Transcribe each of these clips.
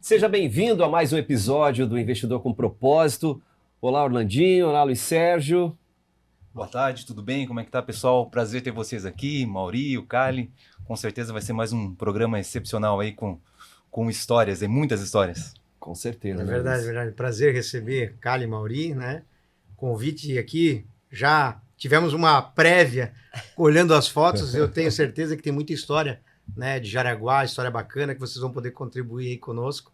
Seja bem-vindo a mais um episódio do Investidor com Propósito. Olá, Orlandinho. Olá, Luiz Sérgio. Boa tarde, tudo bem? Como é que tá, pessoal? Prazer ter vocês aqui, Mauri, o Cali. Com certeza vai ser mais um programa excepcional aí com histórias, e muitas histórias. Com certeza. É verdade, verdade. Prazer receber Cali e Mauri, né? Convite aqui, já tivemos uma prévia olhando as fotos, eu tenho certeza que tem muita história, né, de Jaraguá, história bacana que vocês vão poder contribuir aí conosco.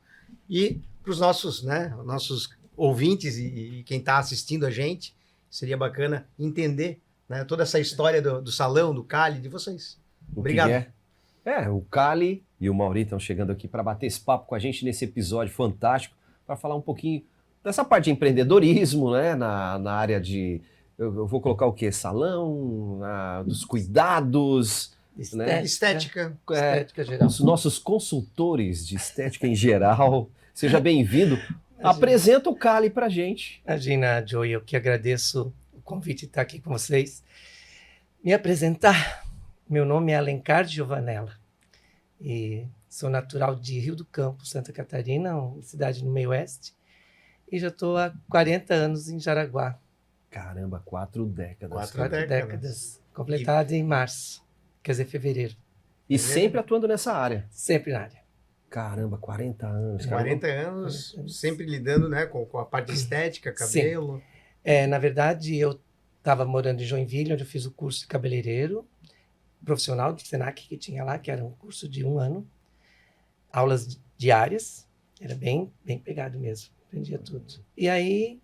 E para os nossos ouvintes e quem está assistindo a gente, seria bacana entender, né, toda essa história do salão, do Cali, de vocês. Obrigado. O Cali e o Mauri estão chegando aqui para bater esse papo com a gente nesse episódio fantástico, para falar um pouquinho dessa parte de empreendedorismo, né, na área de... Eu vou colocar o quê? Salão, dos cuidados... Né? Estética. Estética geral. Os nossos consultores de estética em geral. Seja bem-vindo. Apresenta o Cali pra gente. Imagina, Joey, eu que agradeço o convite de estar aqui com vocês. Me apresentar, meu nome é Alencar Giovanella e sou natural de Rio do Campo, Santa Catarina, uma cidade no meio oeste, e já estou há 40 anos em Jaraguá. Caramba, 4 décadas. 4 décadas. Completada em março, quer dizer, fevereiro. E sempre atuando nessa área. Sempre na área. Caramba, 40 anos. 40 anos, sempre lidando, né, com a parte estética, cabelo. Sim. Na verdade, eu estava morando em Joinville, onde eu fiz o curso de cabeleireiro profissional do Senac que tinha lá, que era um curso de 1 ano. Aulas diárias, era bem pegado mesmo, aprendia tudo. E aí,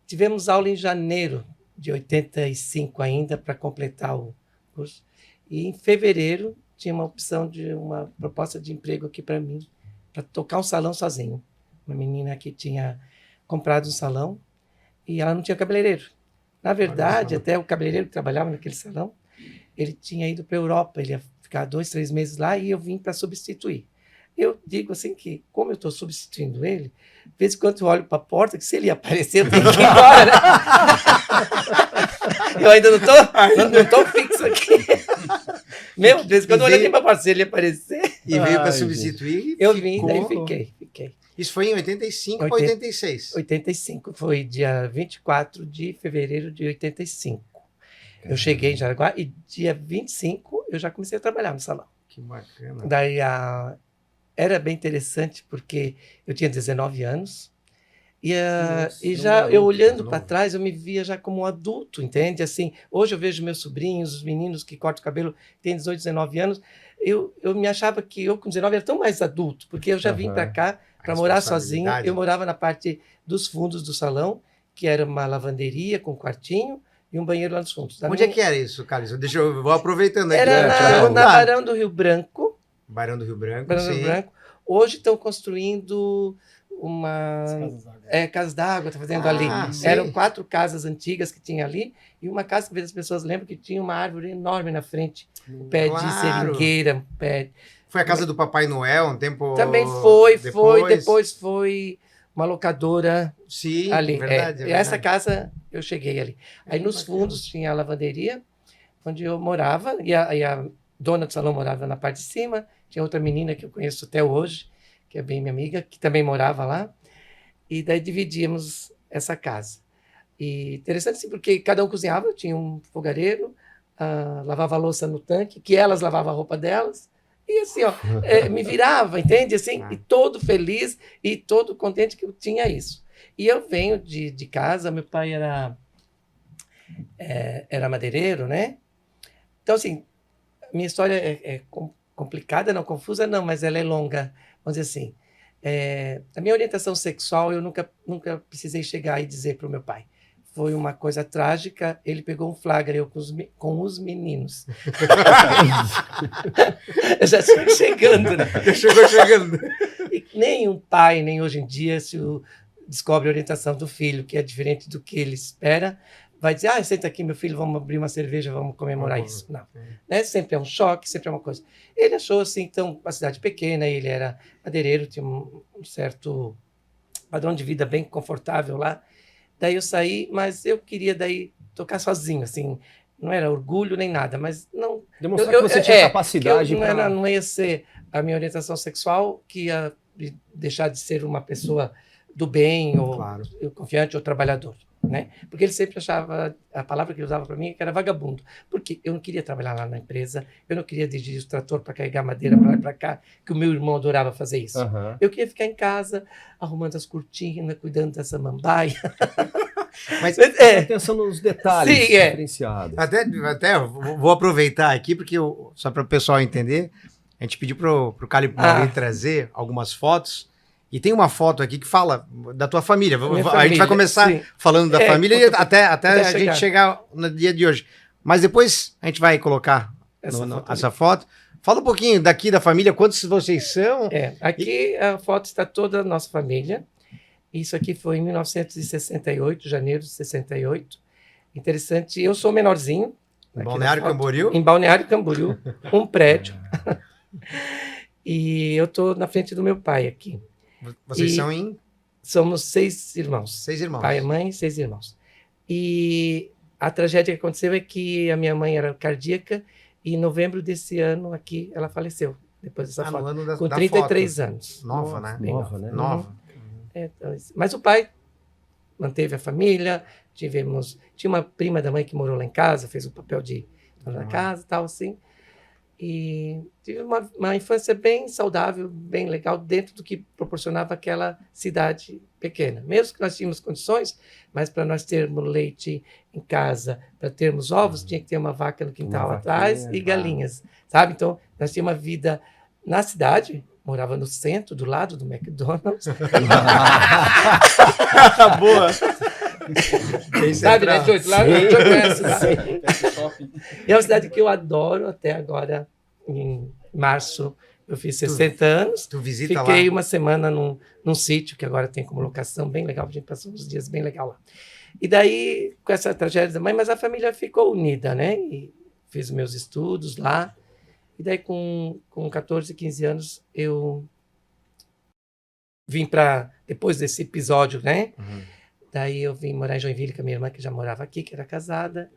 tivemos aula em janeiro de 85 ainda, para completar o curso. E em fevereiro, tinha uma opção de uma proposta de emprego aqui para mim, para tocar um salão sozinho. Uma menina que tinha comprado um salão e ela não tinha cabeleireiro. Na verdade, até o cabeleireiro que trabalhava naquele salão, ele tinha ido para a Europa, ele ia ficar 2, 3 meses lá e eu vim para substituir. Eu digo assim que, como eu estou substituindo ele, de vez em quando eu olho para a porta, que se ele aparecer, eu tenho que ir embora. Eu ainda não estou fixo aqui. Meu Deus, quando eu olhei para a porta, se ele aparecer... E veio para substituir. Eu vim, daí fiquei. Isso foi em 85 para 86? 85, foi dia 24 de fevereiro de 85. Eu cheguei em Jaraguá e dia 25 eu já comecei a trabalhar no salão. Que bacana. Daí era bem interessante porque eu tinha 19 anos e já eu olhando para trás eu me via já como um adulto, entende? Assim, hoje eu vejo meus sobrinhos, os meninos que cortam o cabelo, têm 18, 19 anos, eu me achava que eu com 19 era tão mais adulto, porque eu já vim para cá para morar sozinho. Eu morava na parte dos fundos do salão, que era uma lavanderia com quartinho e um banheiro lá nos fundos. Onde é que era isso, Carlos? Eu vou aproveitando aqui. Era na Barão do Rio Branco. Barão do Rio Branco, Barão do Rio Branco. Hoje estão construindo uma... Casa d'água, está fazendo ali. Sim. Eram 4 casas antigas que tinha ali e uma casa que às vezes as pessoas lembram que tinha uma árvore enorme na frente. Pé de seringueira. Foi a casa do Papai Noel um tempo... Também foi. Depois foi uma locadora. Sim, ali. Verdade. Essa casa eu cheguei ali. Aí nos fundos tinha a lavanderia, onde eu morava, e a dona do salão morava na parte de cima. Tinha outra menina que eu conheço até hoje, que é bem minha amiga, que também morava lá. E daí dividíamos essa casa. E interessante assim, porque cada um cozinhava, tinha um fogareiro, lavava a louça no tanque, que elas lavavam a roupa delas. E assim, me virava, entende? Assim, e todo feliz e todo contente que eu tinha isso. E eu venho de casa, meu pai era madeireiro, né? Então, assim, minha história é complicada, não confusa, não, mas ela é longa. Vamos dizer assim, a minha orientação sexual eu nunca precisei chegar e dizer para o meu pai. Foi uma coisa trágica, ele pegou um flagra eu com os meninos. Eu já chego chegando, né? Já chegou chegando. E nem um pai, nem hoje em dia, se descobre a orientação do filho, que é diferente do que ele espera, vai dizer, senta aqui, meu filho, vamos abrir uma cerveja, vamos comemorar isso. Não. Né? Sempre é um choque, sempre é uma coisa. Ele achou, assim, então, uma cidade pequena, ele era madeireiro, tinha um certo padrão de vida bem confortável lá. Daí eu saí, mas eu queria daí tocar sozinho, assim, não era orgulho nem nada, mas não... Demonstrar que você tinha capacidade para... Não ia ser a minha orientação sexual que ia de deixar de ser uma pessoa do bem, ou Claro. confiante, ou trabalhador, né? Porque ele sempre achava, a palavra que ele usava para mim, que era vagabundo. Porque eu não queria trabalhar lá na empresa, eu não queria dirigir o trator para carregar madeira para lá e para cá, que o meu irmão adorava fazer isso. Aham. Eu queria ficar em casa, arrumando as cortinas, cuidando da samambaia. Mas Atenção nos detalhes Sim, é. diferenciados. até vou aproveitar aqui, porque só para o pessoal entender, a gente pediu pro Cali Mauri trazer algumas fotos, e tem uma foto aqui que fala da tua família. Minha A gente família, vai começar sim. falando da família e até a chegar. gente chegar no dia de hoje. Mas depois a gente vai colocar essa foto. Fala um pouquinho daqui da família, quantos vocês são? Aqui a foto está toda a nossa família. Isso aqui foi em 1968, janeiro de 68. Interessante, eu sou menorzinho. aqui Balneário na foto, Camboriú? Em Balneário Camboriú, um prédio. E eu estou na frente do meu pai aqui. Vocês E- são em Somos 6 irmãos. 6 irmãos. Pai, mãe e 6 irmãos. E a tragédia que aconteceu é que a minha mãe era cardíaca e em novembro desse ano aqui ela faleceu, depois dessa no foto, ano com da 33 foto. anos. Nova, né? Bem Nova, né? Nova. Então, mas o pai manteve a família, tinha uma prima da mãe que morou lá em casa, fez o papel de dona da casa e tal, assim. E tive uma infância bem saudável, bem legal, dentro do que proporcionava aquela cidade pequena. Mesmo que nós tínhamos condições, mas para nós termos leite em casa, para termos ovos, tinha que ter uma vaca no quintal Uma atrás vaquinha, e galinhas, sabe? Então, nós tínhamos uma vida na cidade, morava no centro, do lado do McDonald's, Boa. Bem sabe, né, central. Joyce? Lá eu conheço, tá? Shopping. E é uma cidade que eu adoro até agora. Em março eu fiz 60 anos. Tu visita Fiquei lá. uma semana num sítio que agora tem como locação bem legal. A gente passou uns dias bem legal lá. E daí, com essa tragédia da mãe, mas a família ficou unida, né? E fiz meus estudos lá. E daí, com 14, 15 anos, eu vim para, depois desse episódio, né? Uhum. Daí eu vim morar em Joinville com a minha irmã, que já morava aqui, que era casada.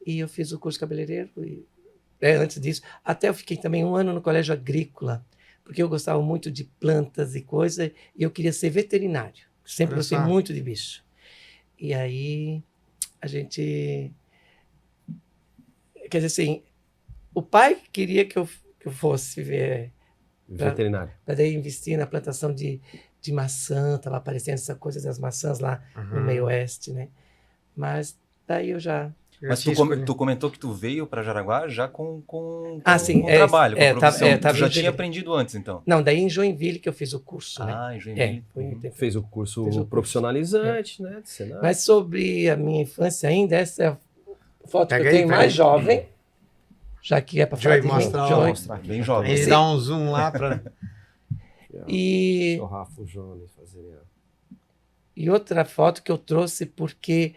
E eu fiz o curso cabeleireiro. Antes disso, até eu fiquei também 1 ano no colégio agrícola, porque eu gostava muito de plantas e coisas, e eu queria ser veterinário. Sempre Olha gostei só. muito de bicho. E aí, a gente... Quer dizer assim, o pai queria que eu fosse ver, Veterinário. para daí investir na plantação de maçã, estava aparecendo essa coisa das maçãs lá no meio oeste, né? Mas daí eu já... Mas tu comentou que tu veio para Jaraguá já com sim, com trabalho, com profissão. tava Tu já em tinha Joinville. aprendido antes, então? Não, daí em Joinville que eu fiz o curso, né? Ah, em Joinville. Foi um tempo. Fez o curso Fez o curso. profissionalizante, né? De cenário. Mas sobre a minha infância ainda, essa é a foto Pega que eu aí, tenho pega mais aí. jovem, já que é para falar Joy, de mim. mostra lá. Joy. Mostrar aqui. Bem jovem. Ele Sim. dá um zoom lá para. E, O Rafa, o Jones fazerem a... e outra foto que eu trouxe porque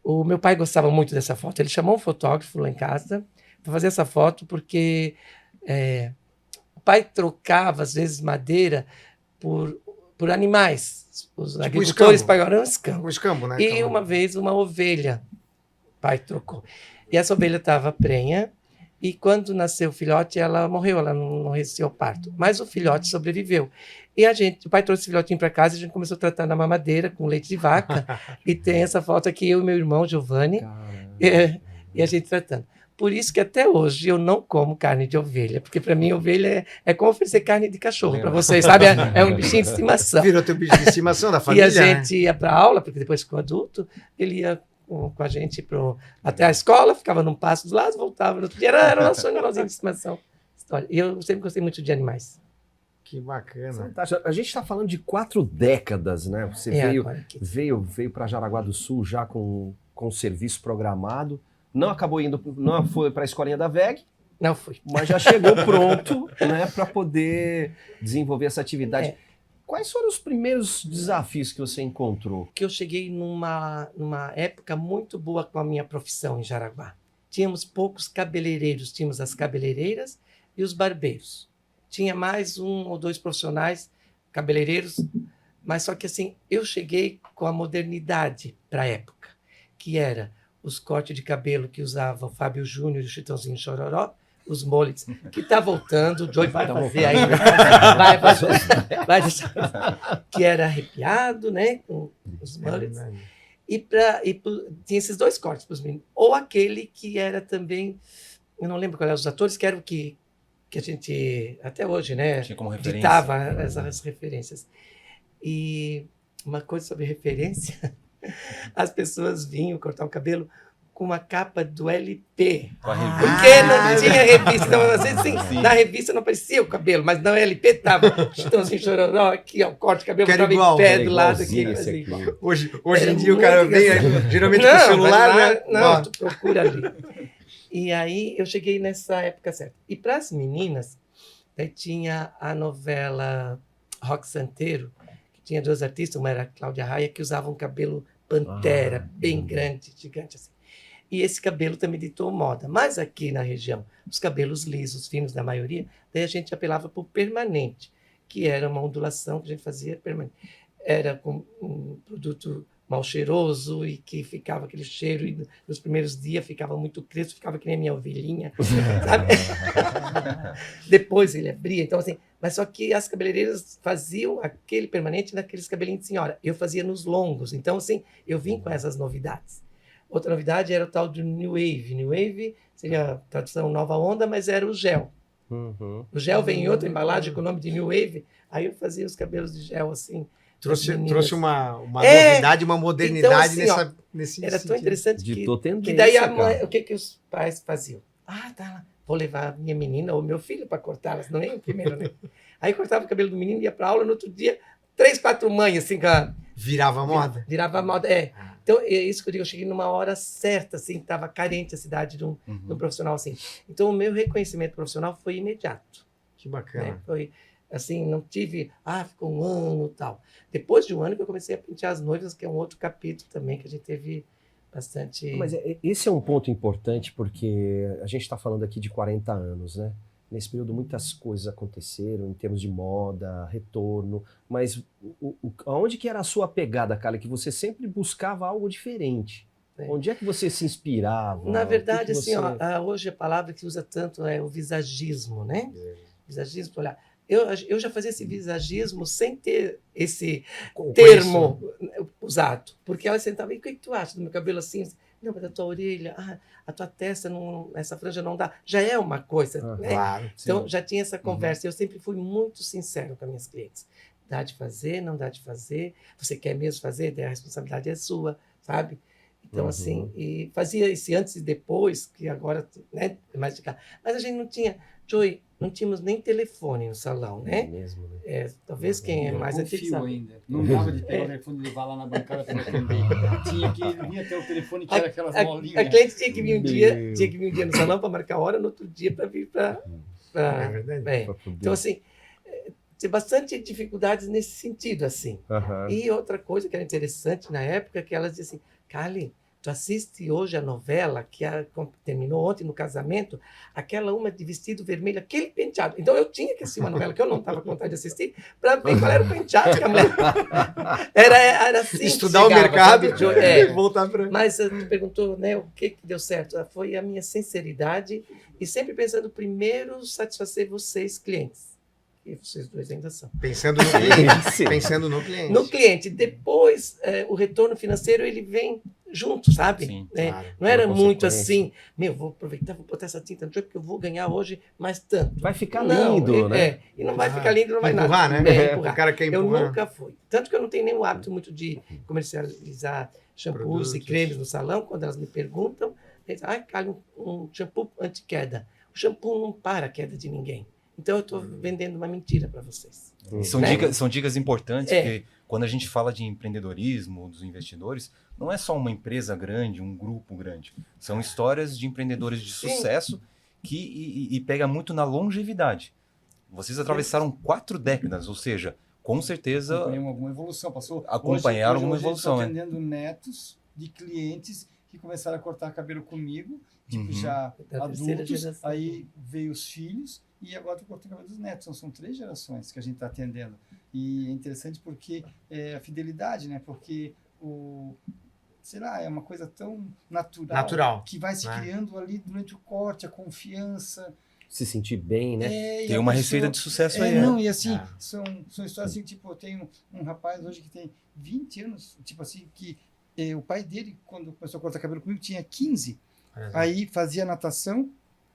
o meu pai gostava muito dessa foto. Ele chamou um fotógrafo lá em casa para fazer essa foto porque o pai trocava, às vezes, madeira por animais. Os agricultores escambo. pagaram escambo. O escambo, né? E Então, uma vez uma ovelha, o pai trocou. E essa ovelha estava prenha, e quando nasceu o filhote, ela morreu, ela não resistiu ao parto. Mas o filhote sobreviveu. E o pai trouxe o filhotinho para casa e a gente começou a tratar na mamadeira com leite de vaca. E tem essa foto aqui, eu e meu irmão, Giovanni, e a gente tratando. Por isso que até hoje eu não como carne de ovelha, porque para mim ovelha é como oferecer carne de cachorro para vocês, sabe? É um bichinho de estimação. Virou teu bicho de estimação da E família. a gente ia para aula, porque depois ficou adulto, ele ia com a gente até a escola, ficava num passo do lado, voltava no outro dia, era o nosso animalzinho de estimação. História. E eu sempre gostei muito de animais. Que bacana. Fantástico. A gente está falando de 4 décadas, né? Você Agora que- veio para Jaraguá do Sul já com o serviço programado, não acabou indo, não foi para a escolinha da VEG, Não fui. mas já chegou pronto, né, para poder desenvolver essa atividade. Quais foram os primeiros desafios que você encontrou? Que eu cheguei numa época muito boa com a minha profissão em Jaraguá. Tínhamos poucos cabeleireiros, tínhamos as cabeleireiras e os barbeiros. Tinha mais 1 ou 2 profissionais cabeleireiros, mas só que assim, eu cheguei com a modernidade para a época, que era os cortes de cabelo que usava o Fábio Júnior e o Chitãozinho Chororó, os mullets, que está voltando, o Joey vai fazer ainda, vai fazer, vai deixar, que era arrepiado, né, com os mullets, tinha esses 2 cortes para os meninos, ou aquele que era também, eu não lembro qual eram os atores, que era o que a gente, até hoje, né, Tinha como referência. ditava as referências. E uma coisa sobre referência, as pessoas vinham cortar o cabelo com uma capa do LP. Com a revista. Porque não tinha revista. Então, às vezes, sim, na revista não aparecia o cabelo, mas na LP estava Chitãozinho Chororó, aqui, ó, o corte de cabelo, estava em pé do lado aqui. Hoje em dia o cara vem, geralmente com o celular, né? Não, tu procura ali. E aí eu cheguei nessa época certa. E para as meninas, daí tinha a novela Rock Santeiro, que tinha 2 artistas, uma era a Cláudia Raia, que usava um cabelo pantera, bem grande, gigante assim. E esse cabelo também ditou moda. Mas aqui na região, os cabelos lisos, finos da maioria, daí a gente apelava para o permanente, que era uma ondulação que a gente fazia permanente. Era com um produto mal cheiroso e que ficava aquele cheiro, e nos primeiros dias ficava muito crespo, ficava que nem a minha ovelhinha, sabe? Depois ele abria, então assim, mas só que as cabeleireiras faziam aquele permanente naqueles cabelinhos de senhora, eu fazia nos longos, então assim, eu vim com essas novidades. Outra novidade era o tal do New Wave. New Wave seria a tradução nova onda, mas era o gel. O gel vem em outra embalagem com o nome de New Wave, aí eu fazia os cabelos de gel assim. Trouxe uma novidade, uma modernidade então, assim, nesse era sentido. tão interessante que daí a mãe, o que os pais faziam? Ah, tá, vou levar a minha menina ou meu filho para cortá-las, não é o primeiro, né? Aí cortava o cabelo do menino, ia para aula, no outro dia, 3, 4 mães, assim, Virava moda. Virava moda, Então, é isso que eu digo, eu cheguei numa hora certa, assim, estava carente a cidade de um profissional assim. Então, o meu reconhecimento profissional foi imediato. Que bacana. Né? Foi, assim, não tive, ficou um ano e tal. Depois de um ano que eu comecei a pentear as noivas, que é um outro capítulo também, que a gente teve bastante... Mas esse é um ponto importante, porque a gente está falando aqui de 40 anos, né? Nesse período muitas coisas aconteceram em termos de moda, retorno, mas aonde que era a sua pegada, Kali, que você sempre buscava algo diferente? Onde é que você se inspirava? Na verdade, assim, hoje a palavra que se usa tanto é o visagismo, né? Visagismo, olhar. Eu já fazia esse visagismo sem ter esse termo usado, porque ela sentava e o que tu acha do meu cabelo assim? Não, mas a tua orelha, a tua testa, essa franja não dá. Já é uma coisa, né? Claro, então, já tinha essa conversa. Eu sempre fui muito sincero com as minhas clientes. Dá de fazer, não dá de fazer. Você quer mesmo fazer? Daí a responsabilidade é sua, sabe? Então, assim, e fazia esse antes e depois, que agora, né, é mais de cá. Mas a gente não tinha, Joey, não tínhamos nem telefone no salão, né? Mesmo, né? Talvez quem é mais antigo sabe. Ainda. Não dava de pegar o telefone e levar lá na bancada para atender. Tinha que vir até o telefone, que era aquelas bolinhas. A cliente tinha que vir um dia no salão para marcar a hora, no outro dia para vir para... É verdade. Então, assim, tinha bastante dificuldades nesse sentido, assim. E outra coisa que era interessante na época, que elas diziam assim, Kali, tu assiste hoje a novela que terminou ontem no casamento, aquela uma de vestido vermelho, aquele penteado. Então eu tinha que assistir uma novela que eu não estava com vontade de assistir para ver qual era o penteado que a mulher... Era assim. Estudar o mercado e voltar para... Mas tu perguntou, né, o que deu certo? Foi a minha sinceridade e sempre pensando primeiro satisfazer vocês, clientes. E vocês dois ainda são. Pensando no cliente. Pensando no cliente. No cliente. Depois, o retorno financeiro, ele vem junto, sabe? Sim, claro. Não era muito assim, vou aproveitar, vou botar essa tinta no jogo porque eu vou ganhar hoje mais tanto. Vai ficar lindo, né? E não vai ficar lindo, não vai empurrar, nada. Né? Empurrar. O cara quer empurrar. empurrar. Eu nunca fui. Tanto que eu não tenho nenhum hábito muito de comercializar shampoos e cremes no salão. Quando elas me perguntam, eles dizem, Kali, um shampoo anti-queda. O shampoo não para a queda de ninguém. Então eu estou vendendo uma mentira para vocês. São dicas importantes, porque quando a gente fala de empreendedorismo, dos investidores, não é só uma empresa grande, um grupo grande. São histórias de empreendedores de sucesso que pega muito na longevidade. Vocês atravessaram 4 décadas, ou seja, com certeza... Acompanharam alguma evolução, Acompanharam alguma evolução, Estou atendendo netos de clientes que começaram a cortar cabelo comigo, já adultos, aí veio os filhos, e agora estou cortando o cabelo dos netos. Então, são 3 gerações que a gente está atendendo. E é interessante porque a fidelidade, né? Porque é uma coisa tão natural que vai se criando ali durante o corte, a confiança. se sentir bem, né? E Tem a uma pessoa- receita de sucesso aí, né? Não, e assim, Ah. são histórias assim, tipo, eu tenho um rapaz hoje que tem 20 anos, tipo assim, que o pai dele, quando começou a cortar cabelo comigo, tinha 15. Aí fazia natação.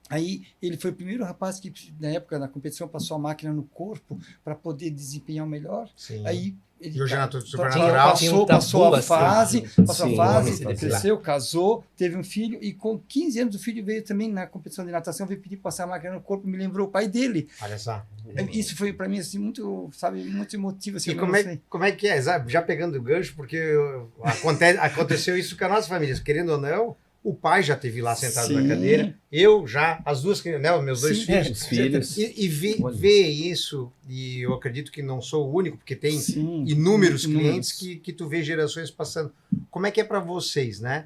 Aí ele foi o primeiro rapaz que, na época, na competição, passou a máquina no corpo para poder desempenhar melhor. Sim. Aí ele E hoje é tá- supernatural. Tinha um passou tabu, a assim, fase, sim, passou sim, a fase, sim, sim. cresceu, casou, teve um filho e com 15 anos o filho veio também na competição de natação, veio pedir para passar a máquina no corpo, me lembrou o pai dele. Olha só. Isso foi para mim assim muito, sabe, muito emotivo assim. E eu como não sei. é que é? Já pegando o gancho, porque aconteceu isso com as nossas famílias. Querendo ou não, o pai já esteve lá sentado na Sim. cadeira, eu já, as duas, né, os meus dois Sim. filhos. Os filhos. E Olha. ver isso, e eu acredito que não sou o único, porque tem Sim, inúmeros inúmeros. clientes que tu vê gerações passando. Como é que é para vocês, né?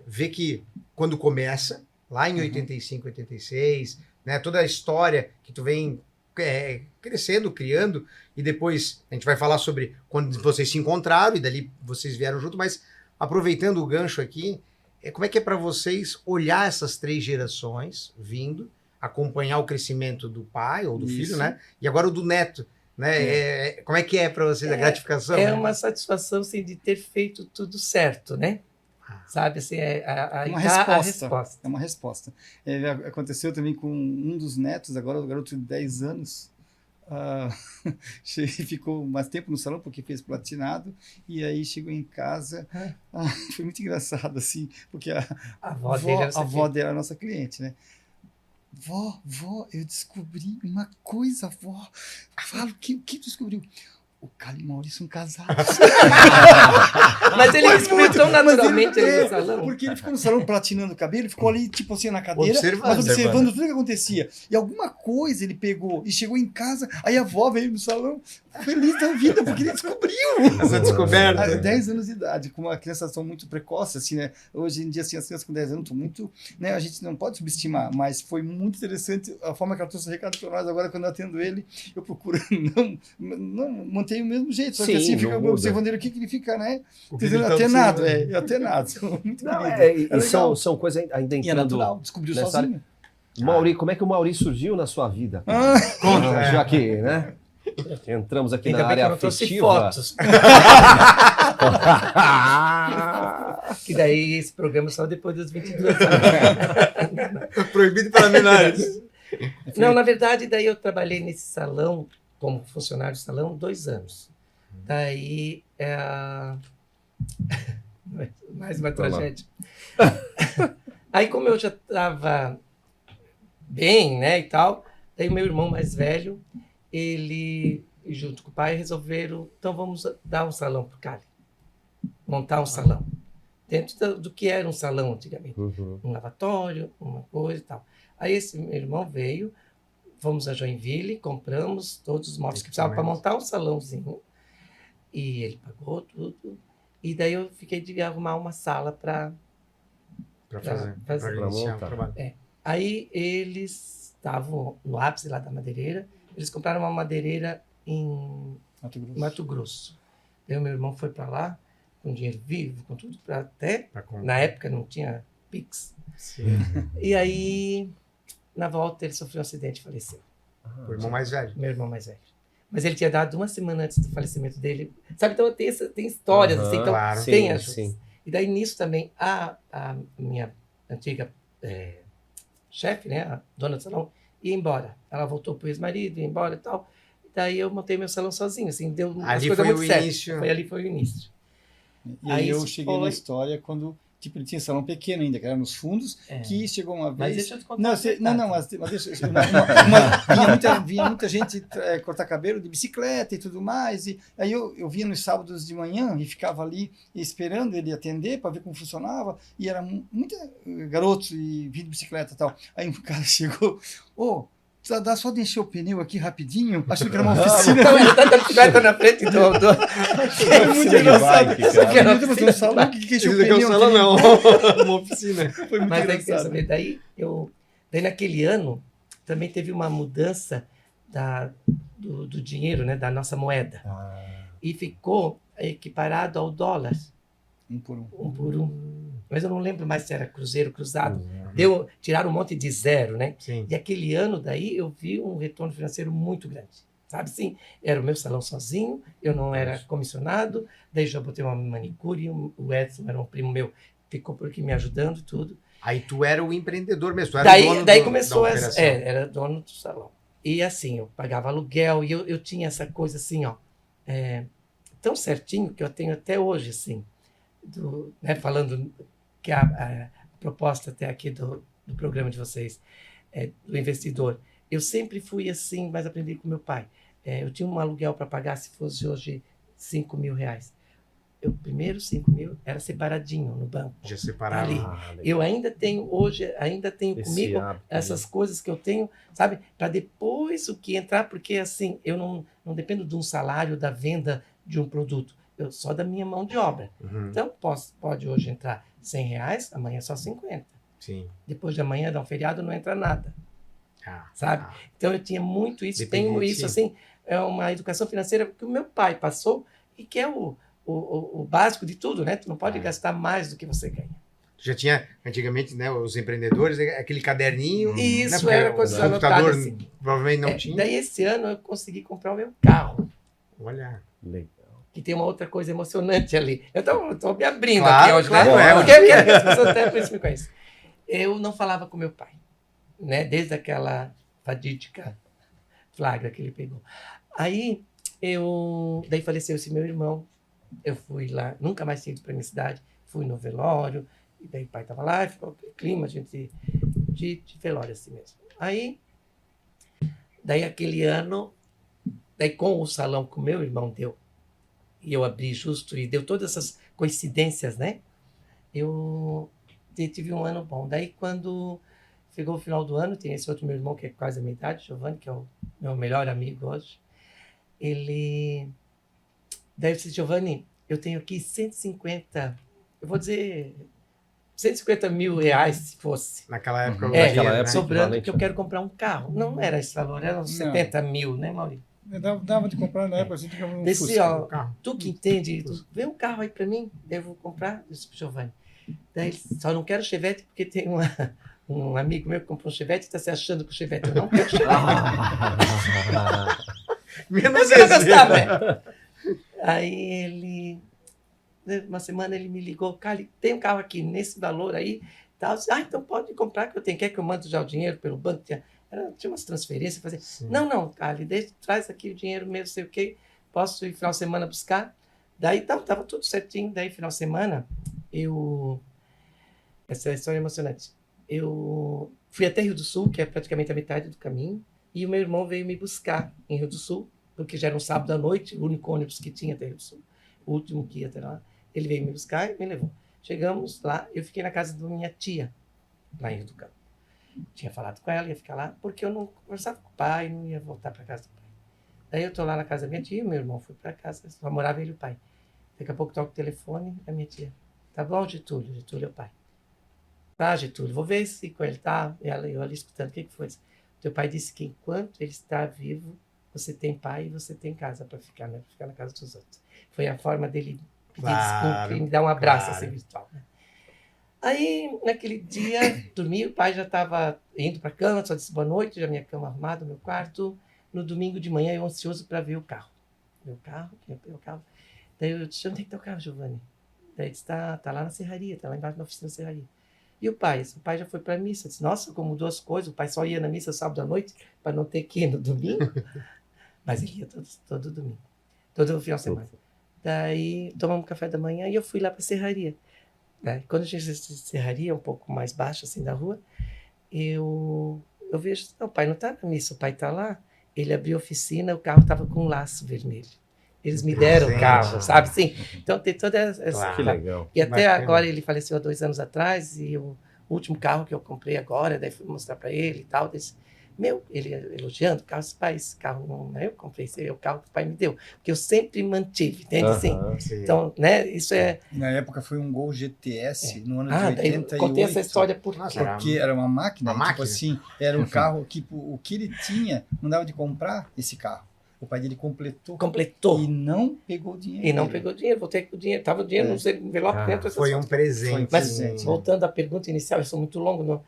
Ver que quando começa, lá em 85, 86, né, toda a história que tu vem crescendo, criando, e depois a gente vai falar sobre quando vocês se encontraram e dali vocês vieram junto, mas aproveitando o gancho aqui, como é que é para vocês olhar essas 3 gerações vindo, acompanhar o crescimento do pai ou do Isso. filho, né? E agora o do neto, né? Como é que é para vocês a gratificação? É né? uma satisfação, assim, de ter feito tudo certo, né? Sabe, assim, aí Uma tá a resposta. resposta. É uma resposta. Aconteceu também com um dos netos, agora o garoto de 10 anos, ficou mais tempo no salão porque fez platinado, e aí chegou em casa, foi muito engraçado, assim, porque A avó dele era a avó dela é a nossa cliente, né? Vó, eu descobri uma coisa, vó. Fala, o que tu descobriu? O Cali e o Maurício são casados. Mas ele respirou tão Mas naturalmente ali no salão. Porque ele ficou no salão platinando o cabelo, ele ficou ali, tipo assim, na cadeira, Observando. mas observando tudo que acontecia. E alguma coisa ele pegou e chegou em casa, aí a avó veio no salão, feliz da vida, porque ele descobriu. Essa descoberta. 10 anos de idade, como as crianças são muito precoces, assim, né? Hoje em dia, assim, as crianças com 10 anos estão muito, né? A gente não pode subestimar, mas foi muito interessante a forma que ela trouxe o recado para nós. Agora, quando eu atendo ele, eu procuro não manter o mesmo jeito, só que Sim, assim, não fica muda. observando ele, o que ele fica, né? O filho tá Atenado, observando. atenado. Muito Não, querido. e são coisas ainda E é entrando. natural, descobriu nessa sozinho. Mauri, como é que o Mauri surgiu na sua vida? Conta. Já que, né? Entramos aqui Ainda na bem que eu área não trouxe afetiva. fotos. Que daí esse programa só depois das 22 horas. Proibido para menores. Não, na verdade, daí eu trabalhei nesse salão, como funcionário de salão, 2 anos. Daí, mais uma Vai lá. tragédia. Aí, como eu já estava bem, né, e tal, daí o meu irmão mais velho, ele, junto com o pai, resolveram, então vamos dar um salão para o Cali. Montar um salão. Dentro do que era um salão antigamente. Uhum. Um lavatório, uma coisa e tal. Aí esse meu irmão veio, fomos a Joinville, compramos todos os móveis que precisavam para montar um salãozinho. E ele pagou tudo. E daí eu fiquei de arrumar uma sala para... Para fazer. Pra Para montar. iniciar o trabalho. Aí eles estavam no ápice lá da madeireira. Eles compraram uma madeireira em Mato Grosso. Mato Grosso. Daí o meu irmão foi para lá, com dinheiro vivo, com tudo, para até... Pra comprar. Na época não tinha Pix. Sim. E aí, na volta, ele sofreu um acidente e faleceu. O irmão mais velho. Meu irmão mais velho. Mas ele tinha dado 1 semana antes do falecimento dele. Sabe, então tem histórias, assim, então claro. tem Sim, as... sim. E daí, nisso também, a minha antiga chefe, né, a dona do salão, ia embora. Ela voltou pro ex-marido, ia embora e tal. E daí eu montei meu salão sozinho, assim, deu umas Ali coisas foi muito o certas. início. Foi o início. E Aí aí eu isso cheguei na foi- história quando, tipo, ele tinha salão pequeno ainda, que era nos fundos, É. que chegou uma Mas vez... deixa eu te contar. Não, uma mas verdade. deixa vinha muita gente cortar cabelo de bicicleta e tudo mais, e aí eu vinha nos sábados de manhã e ficava ali esperando ele atender para ver como funcionava, e era muita garotos e vindo de bicicleta e tal. Aí um cara chegou, dá só de encher o pneu aqui rapidinho, achou que era uma oficina. Não, ele tá da bicicleta na frente do... É muito Oficina de engraçado. bike, Você cara. quer fazer um salão que encheu o Isso aqui é um pneu? salão, aquele- não. Uma oficina. Foi muito Mas daí, quer engraçado. saber, daí naquele ano também teve uma mudança do dinheiro, né, da nossa moeda. E ficou equiparado ao dólar, Um por um. 1 por 1. Mas eu não lembro mais se era cruzeiro, cruzado. Tiraram um monte de zero, né? Sim. E aquele ano daí eu vi um retorno financeiro muito grande. Sabe, sim, era o meu salão sozinho, eu não era comissionado, daí já botei uma manicure, o Edson era um primo meu, ficou por aqui me ajudando, tudo. Aí tu era o empreendedor mesmo, tu era o dono Daí da começou operação. era dono do salão. E assim, eu pagava aluguel e eu tinha essa coisa assim, ó, tão certinho que eu tenho até hoje, assim, né, falando que a proposta até aqui do programa de vocês, do investidor. Eu sempre fui assim, mas aprendi com meu pai. Eu tinha um aluguel para pagar se fosse hoje R$5.000. O primeiro 5.000 era separadinho no banco. Já separava. Ali. Eu ainda tenho hoje, comigo essas coisas que eu tenho, sabe? Para depois o que entrar, porque assim, eu não dependo de um salário, da venda de um produto. Eu só da minha mão de obra. Uhum. Então, pode hoje entrar R$100, amanhã só 50. Sim. Depois de amanhã, dá um feriado, não entra nada. Sabe? Então, eu tinha muito isso, tenho isso, assim, é uma educação financeira que o meu pai passou e que é o básico de tudo, né? Tu não pode gastar mais do que você ganha. Já tinha, antigamente, né, os empreendedores, aquele caderninho. Isso, né, era coisa computador anotada assim. Provavelmente não tinha. Daí, esse ano, eu consegui comprar o meu carro. Olha. Legal. Que tem uma outra coisa emocionante ali. Eu tô me abrindo Claro, aqui hoje, claro, né? é. Porque eu quero que as pessoas até por isso me conheçam. Eu não falava com meu pai, né? Desde aquela fadídica flagra que ele pegou. Aí, daí faleceu esse meu irmão. Eu fui lá, nunca mais tinha ido para minha cidade. Fui no velório, e daí o pai estava lá, e ficou clima, gente, de velório assim mesmo. Aí, daí aquele ano, daí com o salão que o meu irmão deu, e eu abri justo, e deu todas essas coincidências, né? Eu tive um ano bom. Daí, quando chegou o final do ano, tem esse outro meu irmão, que é quase a minha idade, Giovanni, que é o meu melhor amigo hoje. Daí eu disse, Giovanni, eu tenho aqui 150, eu vou dizer R$150 mil, se fosse. Naquela época, Uhum. naquela época, sobrando, valente. que eu quero comprar um carro. Não era esse valor, era uns 70 mil, né, Maurício? Dava de comprar na época, assim, um Desse, Fusca. ó, tu que entende, vê um carro aí pra mim, eu vou comprar. Eu disse pro Giovanni. Daí, só não quero Chevette porque tem um amigo meu que comprou um Chevette e está se achando que o Chevette eu não quero Chevette. Menos eu gostava, né? Aí uma semana ele me ligou, cara, tem um carro aqui nesse valor aí, tal. Disse, então pode comprar que eu tenho, quer que eu mando já o dinheiro pelo banco? Tinha umas transferências, fazer. Não, cara, traz aqui o dinheiro mesmo, sei o quê, posso ir final de semana buscar? Daí tava tudo certinho, daí final de semana essa história é emocionante. Eu fui até Rio do Sul, que é praticamente a metade do caminho, e o meu irmão veio me buscar em Rio do Sul, porque já era um sábado à noite, o único ônibus que tinha até Rio do Sul, o último que ia até lá. Ele veio me buscar e me levou. Chegamos lá, eu fiquei na casa da minha tia, lá em Rio do Campo. Tinha falado com ela, ia ficar lá, porque eu não conversava com o pai, não ia voltar para casa do pai. Daí eu tô lá na casa da minha tia, meu irmão foi para casa, só morava ele e o pai. Daqui a pouco toca o telefone, a minha tia. Tá bom, Getúlio? Getúlio é o pai. Tá, Getúlio, vou ver se com ele tá. E eu ali escutando, o que foi isso? Teu pai disse que enquanto ele está vivo, você tem pai e você tem casa para ficar, né? Pra ficar na casa dos outros. Foi a forma dele pedir desculpa e me dar um abraço assim virtual, né? Aí, naquele dia, dormi, o pai já estava indo para a cama, só disse boa noite, já minha cama arrumada, meu quarto. No domingo de manhã, eu ansioso para ver o carro. Meu carro. Daí eu disse, onde é que está o carro, Giovanni? Daí ele disse, tá lá na serraria, tá lá embaixo na oficina da serraria. E o pai já foi para a missa. Eu disse, nossa, como mudou as coisas, o pai só ia na missa sábado à noite para não ter que ir no domingo. Mas ele ia todo domingo, todo final de semana. Daí tomamos café da manhã e eu fui lá para a serraria. Quando a gente serraria, um pouco mais baixo assim da rua, eu vejo, não, o pai não está na missa, o pai está lá. Ele abriu a oficina, o carro estava com um laço vermelho. Eles me deram o carro, sabe? Sim. Então tem toda essa... Claro. Que legal. E até agora, ele faleceu há 2 anos atrás, e o último carro que eu comprei agora, daí fui mostrar para ele e tal, disse, ele elogiando o carro, esse carro não é eu que comprei, esse é o carro que o pai me deu, porque eu sempre mantive, entende? Sim. Então, né, isso é... Na época foi um Gol GTS, no ano de daí 88. eu contei essa história porque Era uma máquina, Uma tipo assim, era um carro que o que ele tinha, não dava de comprar esse carro. O pai dele completou. Completou. E não pegou o dinheiro. E não dele. pegou o dinheiro, voltei com o dinheiro. Tava o dinheiro no envelope dentro dessas Foi um fotos. presente. Mas, né? voltando à pergunta inicial, eu sou muito longo, nós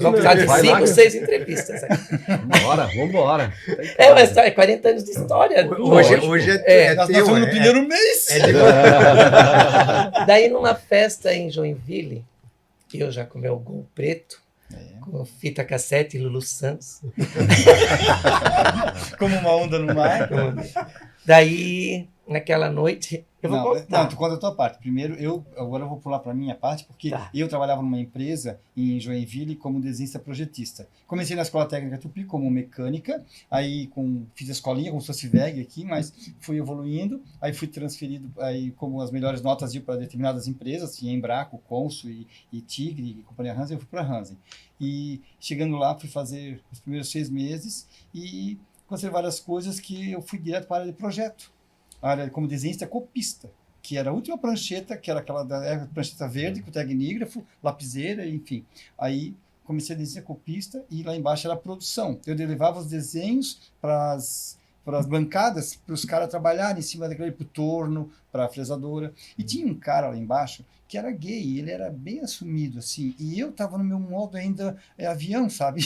vamos precisar de Vai lá, 5, 6 entrevistas. Vambora. É uma história, 40 anos de história. Hoje é Nós teu, estamos no é- primeiro mês. é de- Daí, numa festa em Joinville, que eu já comeu o Gol Preto, com fita cassete e Lulu Santos. Como uma onda no mar. Daí, naquela noite, eu vou Não, contar. tu conta a tua parte. Primeiro, agora eu vou pular para a minha parte, porque Tá. eu trabalhava numa empresa em Joinville como desenhista projetista. Comecei na Escola Técnica Tupi como mecânica, aí fiz a escolinha como se fosse VEG aqui, mas fui evoluindo, aí fui transferido, aí como as melhores notas iam para determinadas empresas, tinha Embraco, Consul e Tigre, e Companhia Hansen, eu fui para a Hansen. E chegando lá, fui fazer os primeiros 6 meses e aconteceram várias coisas que eu fui direto para a área de projeto. A área como desenhista copista, que era a última prancheta, que era aquela prancheta verde com tecnígrafo, lapiseira, enfim. Aí comecei a desenhar copista e lá embaixo era a produção. Eu levava os desenhos para as bancadas, para os caras trabalharem em cima daquele, para o torno, para a fresadora. E tinha um cara lá embaixo que era gay, ele era bem assumido, assim, e eu tava no meu modo ainda avião, sabe?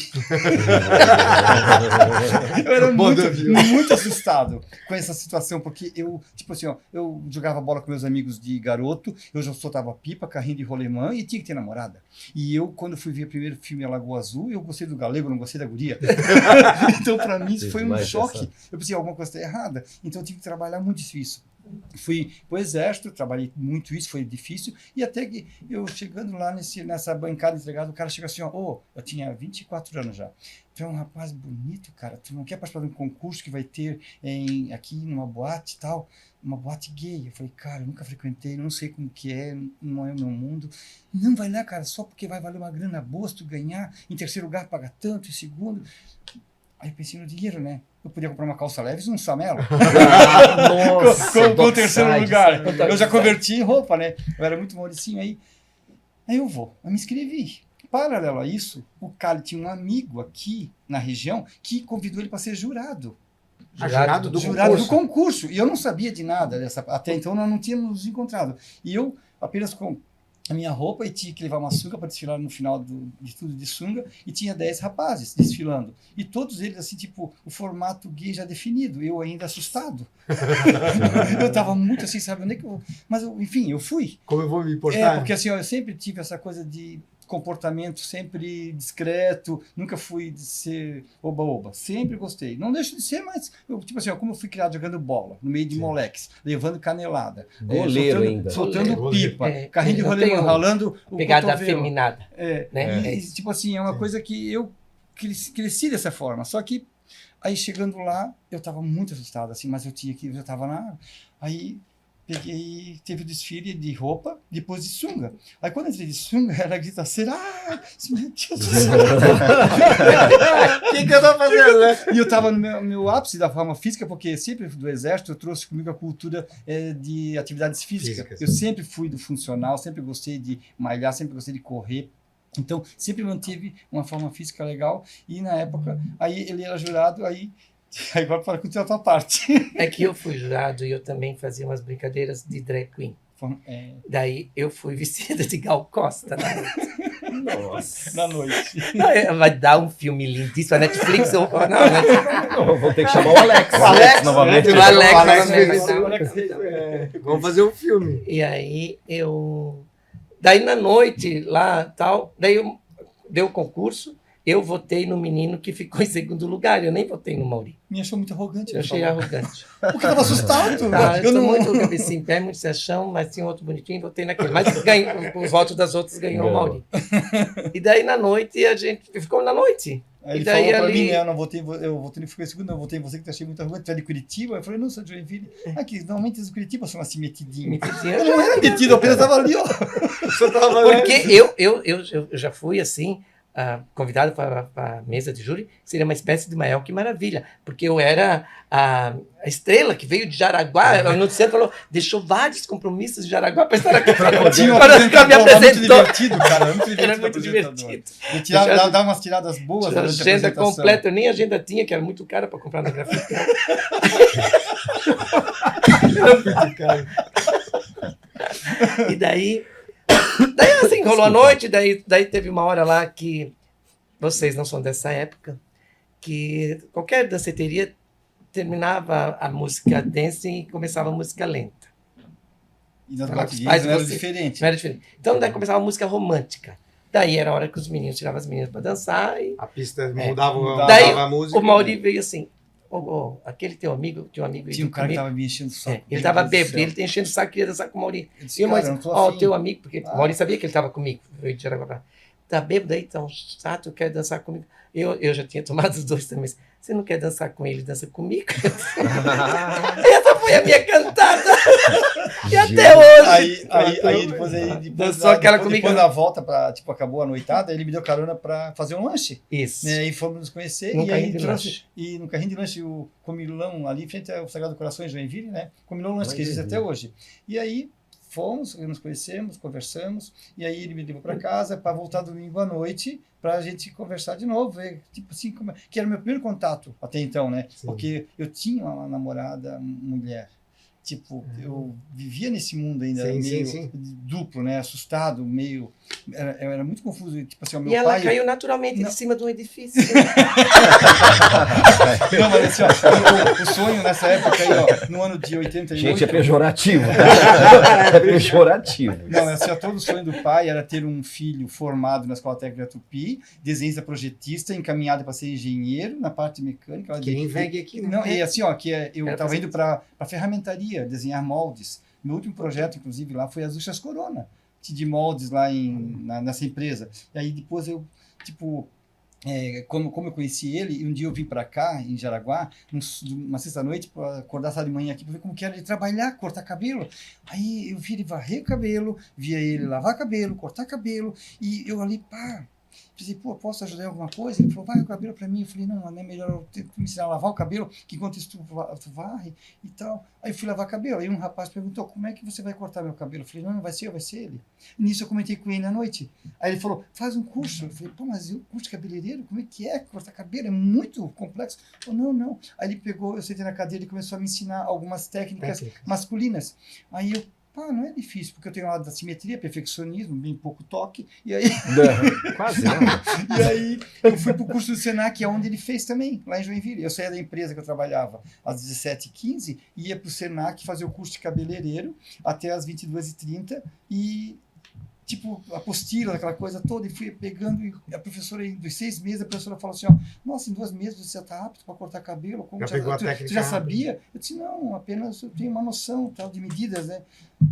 Eu era muito assustado com essa situação, porque eu, tipo assim, ó, eu jogava bola com meus amigos de garoto, eu já soltava pipa, carrinho de rolemã e tinha que ter namorada. E eu, quando fui ver o primeiro filme A Lagoa Azul, eu gostei do galego, não gostei da guria. Então, para mim, isso foi um choque. Eu pensei, alguma coisa está errada. Então, eu tive que trabalhar muito isso. Fui para o exército, trabalhei muito isso, foi difícil, e até que eu chegando lá nessa bancada entregada, o cara chegou assim, ó, eu tinha 24 anos já, tu é um rapaz bonito, cara, tu não quer participar de um concurso que vai ter aqui numa boate e tal, uma boate gay? Eu falei, cara, eu nunca frequentei, não sei como que é, não é o meu mundo. Não vai lá, cara, só porque vai valer uma grana boa se tu ganhar, em terceiro lugar paga tanto, em segundo. Aí eu pensei no dinheiro, né? Eu podia comprar uma calça leves e um Samelo. Nossa, com o terceiro lugar. Dockside. Eu já converti em roupa, né? Eu era muito mauricinho aí. Aí eu me inscrevi. Paralelo a isso, o Cali tinha um amigo aqui na região que convidou ele para ser jurado. Jurado do Do concurso. E eu não sabia de nada até então, nós não tínhamos nos encontrado. E eu apenas com a minha roupa e tinha que levar uma sunga para desfilar no final de tudo de sunga, e tinha 10 rapazes desfilando. E todos eles, assim, tipo, o formato gay já definido, eu ainda assustado. Eu estava muito assim, sabe, onde é que eu vou? Mas, enfim, eu fui. Como eu vou me importar? Porque assim, ó, eu sempre tive essa coisa de comportamento sempre discreto, nunca fui de ser oba-oba, sempre gostei. Não deixo de ser, mas, tipo assim, ó, como eu fui criado jogando bola, no meio de moleques, levando canelada, Goleiro ainda. soltando Goleiro. pipa, carrinho de eu rolemã, tenho ralando o pegada cotovelo. afeminada. Né? E, tipo assim, é uma coisa que eu cresci dessa forma, só que aí chegando lá, eu estava muito assustado, assim, mas eu já estava lá, aí peguei, teve o desfile de roupa, depois de sunga. Aí quando eu entrei de sunga, ela grita assim, meu Deus do céu. O que eu tô fazendo, né? E eu estava no meu ápice da forma física, porque sempre do exército eu trouxe comigo a cultura de atividades físicas. Eu sempre fui do funcional, sempre gostei de malhar, sempre gostei de correr. Então, sempre mantive uma forma física legal. E na época, aí ele era jurado, aí agora para continuar a tua parte. É que eu fui jurado e eu também fazia umas brincadeiras de drag queen. Daí eu fui vestida de Gal Costa na noite. Nossa. Na noite. Vai dar um filme lindíssimo. A Netflix. Não, Não, vou ter que chamar o Alex. Alex, novamente. O Alex, Vamos fazer um filme. E aí daí na noite lá tal, daí deu o concurso, eu votei no menino que ficou em segundo lugar, eu nem votei no Mauri. Me achou muito arrogante. Eu achei arrogante. Porque eu estava assustado. Tá, eu não... tô muito cabeça em pé, muito se achão, mas tinha outro bonitinho, votei naquele. Mas os votos das outras ganhou o Mauri. E daí na noite a gente ficou na noite. Aí ele E daí falou pra ali- mim, né, eu votei no ficou em segundo, eu votei em você que eu achei muito arrogante, tu é de Curitiba? Eu falei, não, sou de Joinville. Aqui, normalmente os de Curitiba são assim metidinhos. Eu não era metido, eu apenas estava ali, ó. Você tava, né? Porque eu já fui assim, convidado para a mesa de júri, seria uma espécie de maior que maravilha, porque eu era a estrela que veio de Jaraguá, no centro falou, deixou vários compromissos de Jaraguá para estar aqui para me apresentar. Muito divertido, cara. Era muito divertido. Dá umas tiradas boas durante a agenda apresentação. completa, eu nem agenda tinha, que era muito cara para comprar na grafite. Era muito caro. E daí assim, rolou a noite, daí teve uma hora lá que vocês não são dessa época, que qualquer danceteria terminava a música dance e começava a música lenta. E nas Os batidinhas pais não era você- diferente. Não era diferente. Então daí começava a música romântica. Daí era a hora que os meninos tiravam as meninas para dançar e A pista mudava Daí, a música. o Mauri veio assim, aquele teu amigo, tinha um amigo Tinha um cara que comigo. tava me enchendo o saco. Ele tava bêbado, ele enchendo o saco, queria dançar com o Mauri. Eu disse, E o Mauri cara, eu disse, não tô afim. o teu amigo, porque Ah. o Mauri sabia que ele estava comigo, veio de Jaraguá. Tá bêbado aí, então, chato, quer dançar comigo? Eu já tinha tomado os dois também. Você não quer dançar com ele, dança comigo? Essa foi a minha cantada. E até hoje. Aí depois Dançou aquela depois comigo. na volta, acabou a noitada, ele me deu carona pra fazer um lanche. Isso. Né? E fomos nos conhecer. Num e carrinho aí de trouxe. lanche. E no carrinho de lanche, o comilão ali, em frente ao Sagrado Coração em Joinville, né? Comilão lanche, que existe até hoje. E aí fomos, nos conhecemos, conversamos, e aí ele me levou para casa para voltar domingo à noite para a gente conversar de novo, ver, tipo assim, que era o meu primeiro contato até então, né? Sim. Porque eu tinha uma namorada mulher. Tipo, eu vivia nesse mundo ainda Sim, meio sim. duplo, né? Assustado, meio... Era muito confuso. Tipo assim, o meu E ela pai... caiu naturalmente Não. de cima de um edifício. Não, mas assim, ó, o sonho nessa época aí, ó, no ano de 88... Gente, é pejorativo. Tá? É pejorativo. Não, assim, ó, todo o sonho do pai era ter um filho formado na Escola Técnica Tupi, desenhista projetista, encaminhado para ser engenheiro na parte mecânica. Ela Que nem dizia- VEG aqui, né? Não, e assim, ó, eu Era estava pra indo para ferramentaria, desenhar moldes. Meu último projeto, inclusive, lá foi as Uxas Corona, de moldes lá nessa empresa. E aí depois eu, tipo, como eu conheci ele, e um dia eu vim para cá, em Jaraguá, uma sexta-noite, para acordar sábado de manhã aqui, para ver como que era ele trabalhar, cortar cabelo. Aí eu vi ele varrer cabelo, via ele lavar cabelo, cortar cabelo, e eu ali, pá, pensei, pô, posso ajudar em alguma coisa? Ele falou, vai o cabelo para mim. Eu falei, não é melhor eu me ensinar a lavar o cabelo, que enquanto isso tu varre e tal. Aí eu fui lavar cabelo, aí um rapaz perguntou, como é que você vai cortar meu cabelo? Eu falei, não vai ser eu, vai ser ele. E nisso eu comentei com ele à noite. Aí ele falou, faz um curso. Eu falei, pô, mas o curso de cabeleireiro, como é que é cortar cabelo? É muito complexo. Eu falei, não. Aí ele pegou, eu sentei na cadeira e começou a me ensinar algumas técnicas masculinas. Aí eu, pá, não é difícil, porque eu tenho lado da simetria, perfeccionismo, bem pouco toque, e aí, Quase nada. e aí eu fui pro curso do Senac, que é onde ele fez também, lá em Joinville. Eu saía da empresa que eu trabalhava às 17h15, ia pro Senac fazer o curso de cabeleireiro até às 22h30 e, tipo, apostila, aquela coisa toda, e fui pegando, e a professora, dos 6 meses, a professora falou assim, ó, nossa, em 2 meses você já está apto para cortar cabelo? Como Já pegou a técnica tu já rápido. sabia? Eu disse, não, apenas eu tenho uma noção tal, de medidas, né?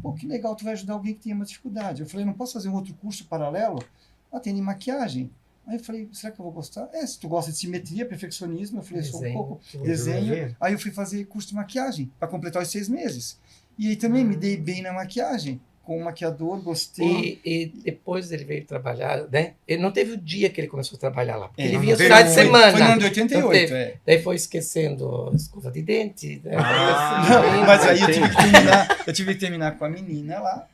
Pô, que legal, tu vai ajudar alguém que tem uma dificuldade. Eu falei, não posso fazer um outro curso paralelo? Tem de maquiagem. Aí eu falei, será que eu vou gostar? Se tu gosta de simetria, perfeccionismo, eu falei, sou um Desenho. pouco Vou desenho. ver. Aí eu fui fazer curso de maquiagem, para completar os 6 meses. E aí também me dei bem na maquiagem. Com o maquiador, gostei. E depois ele veio trabalhar, né? Ele não teve o dia que ele começou a trabalhar lá. Porque ele não vinha teve finais de um- semana. Foi no ano de Não 88, teve. Daí foi esquecendo a escova de dente. Né? Não, mas aí eu tive que terminar com a menina lá.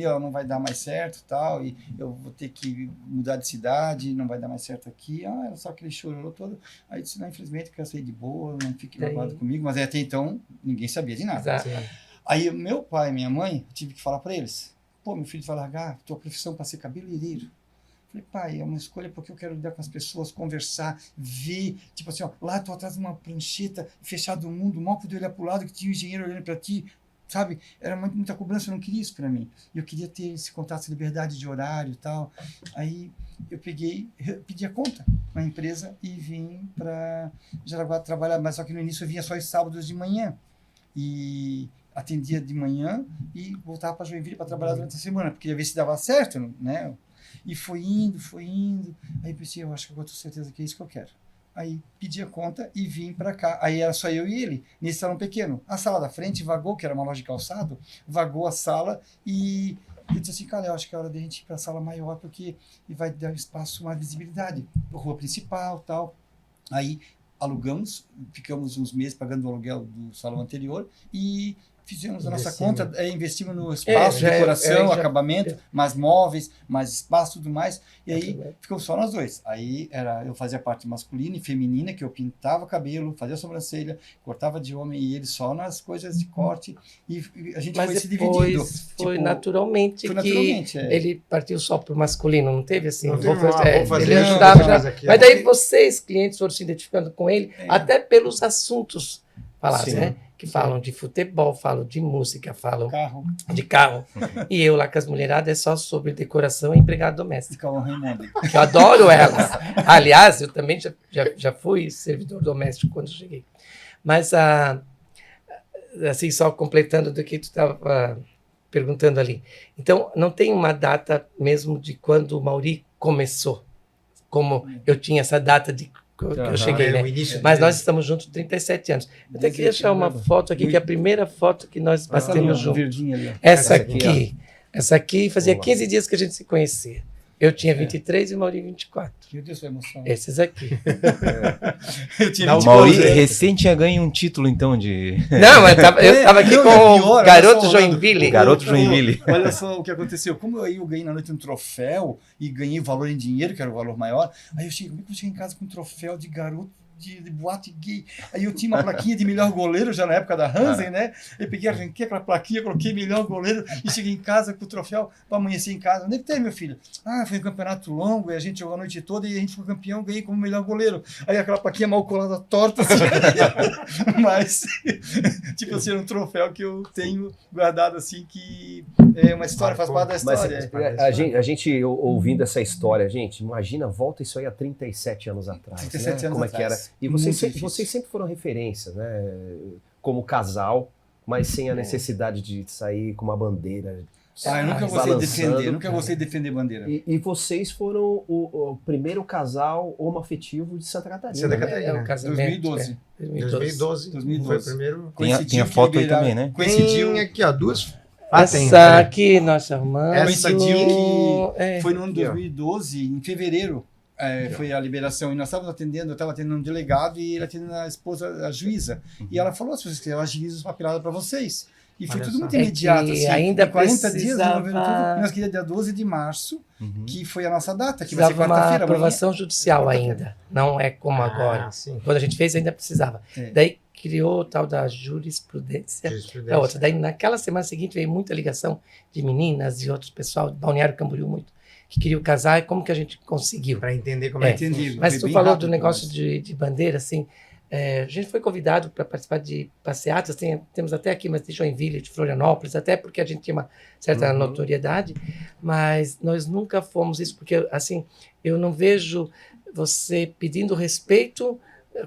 Ela não vai dar mais certo tal, e eu vou ter que mudar de cidade, não vai dar mais certo aqui. Era só aquele chororô todo. Aí eu disse, não, infelizmente, eu saí de boa, não fique Daí- magoado comigo, mas até então ninguém sabia de nada. Exato. Aí meu pai e minha mãe, eu tive que falar para eles, pô, meu filho vai largar tua profissão para ser cabeleireiro. Falei, pai, é uma escolha porque eu quero lidar com as pessoas, conversar, ver, tipo assim, ó, lá tu atrás de uma prancheta, fechado o mundo, mal podia olhar pro lado que tinha um engenheiro olhando para ti, sabe? Era muita cobrança, eu não queria isso para mim. E eu queria ter esse contato, essa liberdade de horário e tal. Aí eu pedi a conta na empresa e vim para Jaraguá trabalhar, mas só que no início eu vinha só os sábados de manhã. E atendia de manhã e voltava para Joinville para trabalhar durante a semana, porque ia ver se dava certo, né? E foi indo. Aí pensei, eu acho que eu tenho certeza que é isso que eu quero. Aí pedi a conta e vim para cá. Aí era só eu e ele, nesse salão pequeno. A sala da frente vagou, que era uma loja de calçado, vagou a sala e E eu disse assim, cara, eu acho que é hora de a gente ir para a sala maior, porque vai dar espaço, uma visibilidade, rua principal, tal. Aí alugamos, ficamos uns meses pagando o aluguel do salão anterior e fizemos a nossa conta, investimos no espaço, decoração, acabamento, mais móveis, mais espaço e tudo mais. E aí ficou só nós dois. Aí eu fazia a parte masculina e feminina, que eu pintava cabelo, fazia sobrancelha, cortava de homem e ele só nas coisas de corte. E a gente foi se dividindo. Foi naturalmente que ele partiu só para o masculino, não teve assim? Ele ajudava já. Mas daí vocês, clientes, foram se identificando com ele, até pelos assuntos falados, né? Que falam de futebol, falam de música, falam de carro. E eu lá com as mulheradas é só sobre decoração e empregado doméstico. Que eu adoro elas. Aliás, eu também já fui servidor doméstico quando cheguei. Mas, assim, só completando do que tu estava perguntando ali. Então, não tem uma data mesmo de quando o Mauri começou, como eu tinha essa data de que eu cheguei, né? Mas nós estamos juntos 37 anos. Eu até queria achar uma foto aqui, que é a primeira foto que nós batemos juntos. Essa aqui fazia 15 dias que a gente se conhecia. Eu tinha 23 e o Mauri 24. Meu Deus, foi emoção. Esses aqui. O Mauri recém tinha ganho um título, então, de... Não, eu estava aqui com o Garoto Joinville. Garoto Joinville. Olha só o que aconteceu. Como eu ganhei na noite um troféu e ganhei valor em dinheiro, que era o valor maior, aí eu cheguei em casa com um troféu de garoto de boate gay. Aí eu tinha uma plaquinha de melhor goleiro já na época da Hansen, né? Eu peguei, arranquei aquela plaquinha, coloquei melhor goleiro e cheguei em casa com o troféu para amanhecer em casa. Onde é que tem, meu filho? Foi um campeonato longo e a gente jogou a noite toda e a gente foi campeão, ganhei como melhor goleiro. Aí aquela plaquinha mal colada, torta, assim. Mas, tipo assim, era um troféu que eu tenho guardado, assim, que é uma história, faz parte da história. Mas a gente ouvindo essa história, gente, imagina, volta isso aí há 37 anos atrás. 37 anos como atrás. É que era. E vocês sempre foram referências, né? Como casal, mas sem a necessidade de sair com uma bandeira. Eu nunca gostei de defender bandeira. E vocês foram o primeiro casal homoafetivo de Santa Catarina. Santa Catarina. É o casamento. 2012. Foi o primeiro. Tem a foto aí também, né? Coincidiu aqui, ó, duas. Essa aqui nós arrumamos. Coincidiu que foi no ano 2012, em fevereiro. Foi a liberação, e nós estávamos atendendo, eu estava atendendo um delegado e ele atendendo a esposa, a juíza, e ela falou, se vocês quiserem, eu agilizo as papeladas para vocês. E foi tudo muito imediato, assim, ainda 40 dias, nós queríamos dia 12 de março, que foi a nossa data, que vai ser quarta-feira. Aprovação judicial ainda, não é como agora. Sim. Quando a gente fez ainda precisava. Daí criou o tal da jurisprudência. Da outra. Daí naquela semana seguinte veio muita ligação de meninas e outros pessoal, de Balneário Camboriú muito, que queriam casar, e como que a gente conseguiu. Para entender como é que entendi. Mas tu falou do negócio de bandeira, assim, a gente foi convidado para participar de passeatas, temos até aqui, mas de Joinville, de Florianópolis, até porque a gente tinha uma certa notoriedade, mas nós nunca fomos isso, porque, assim, eu não vejo você pedindo respeito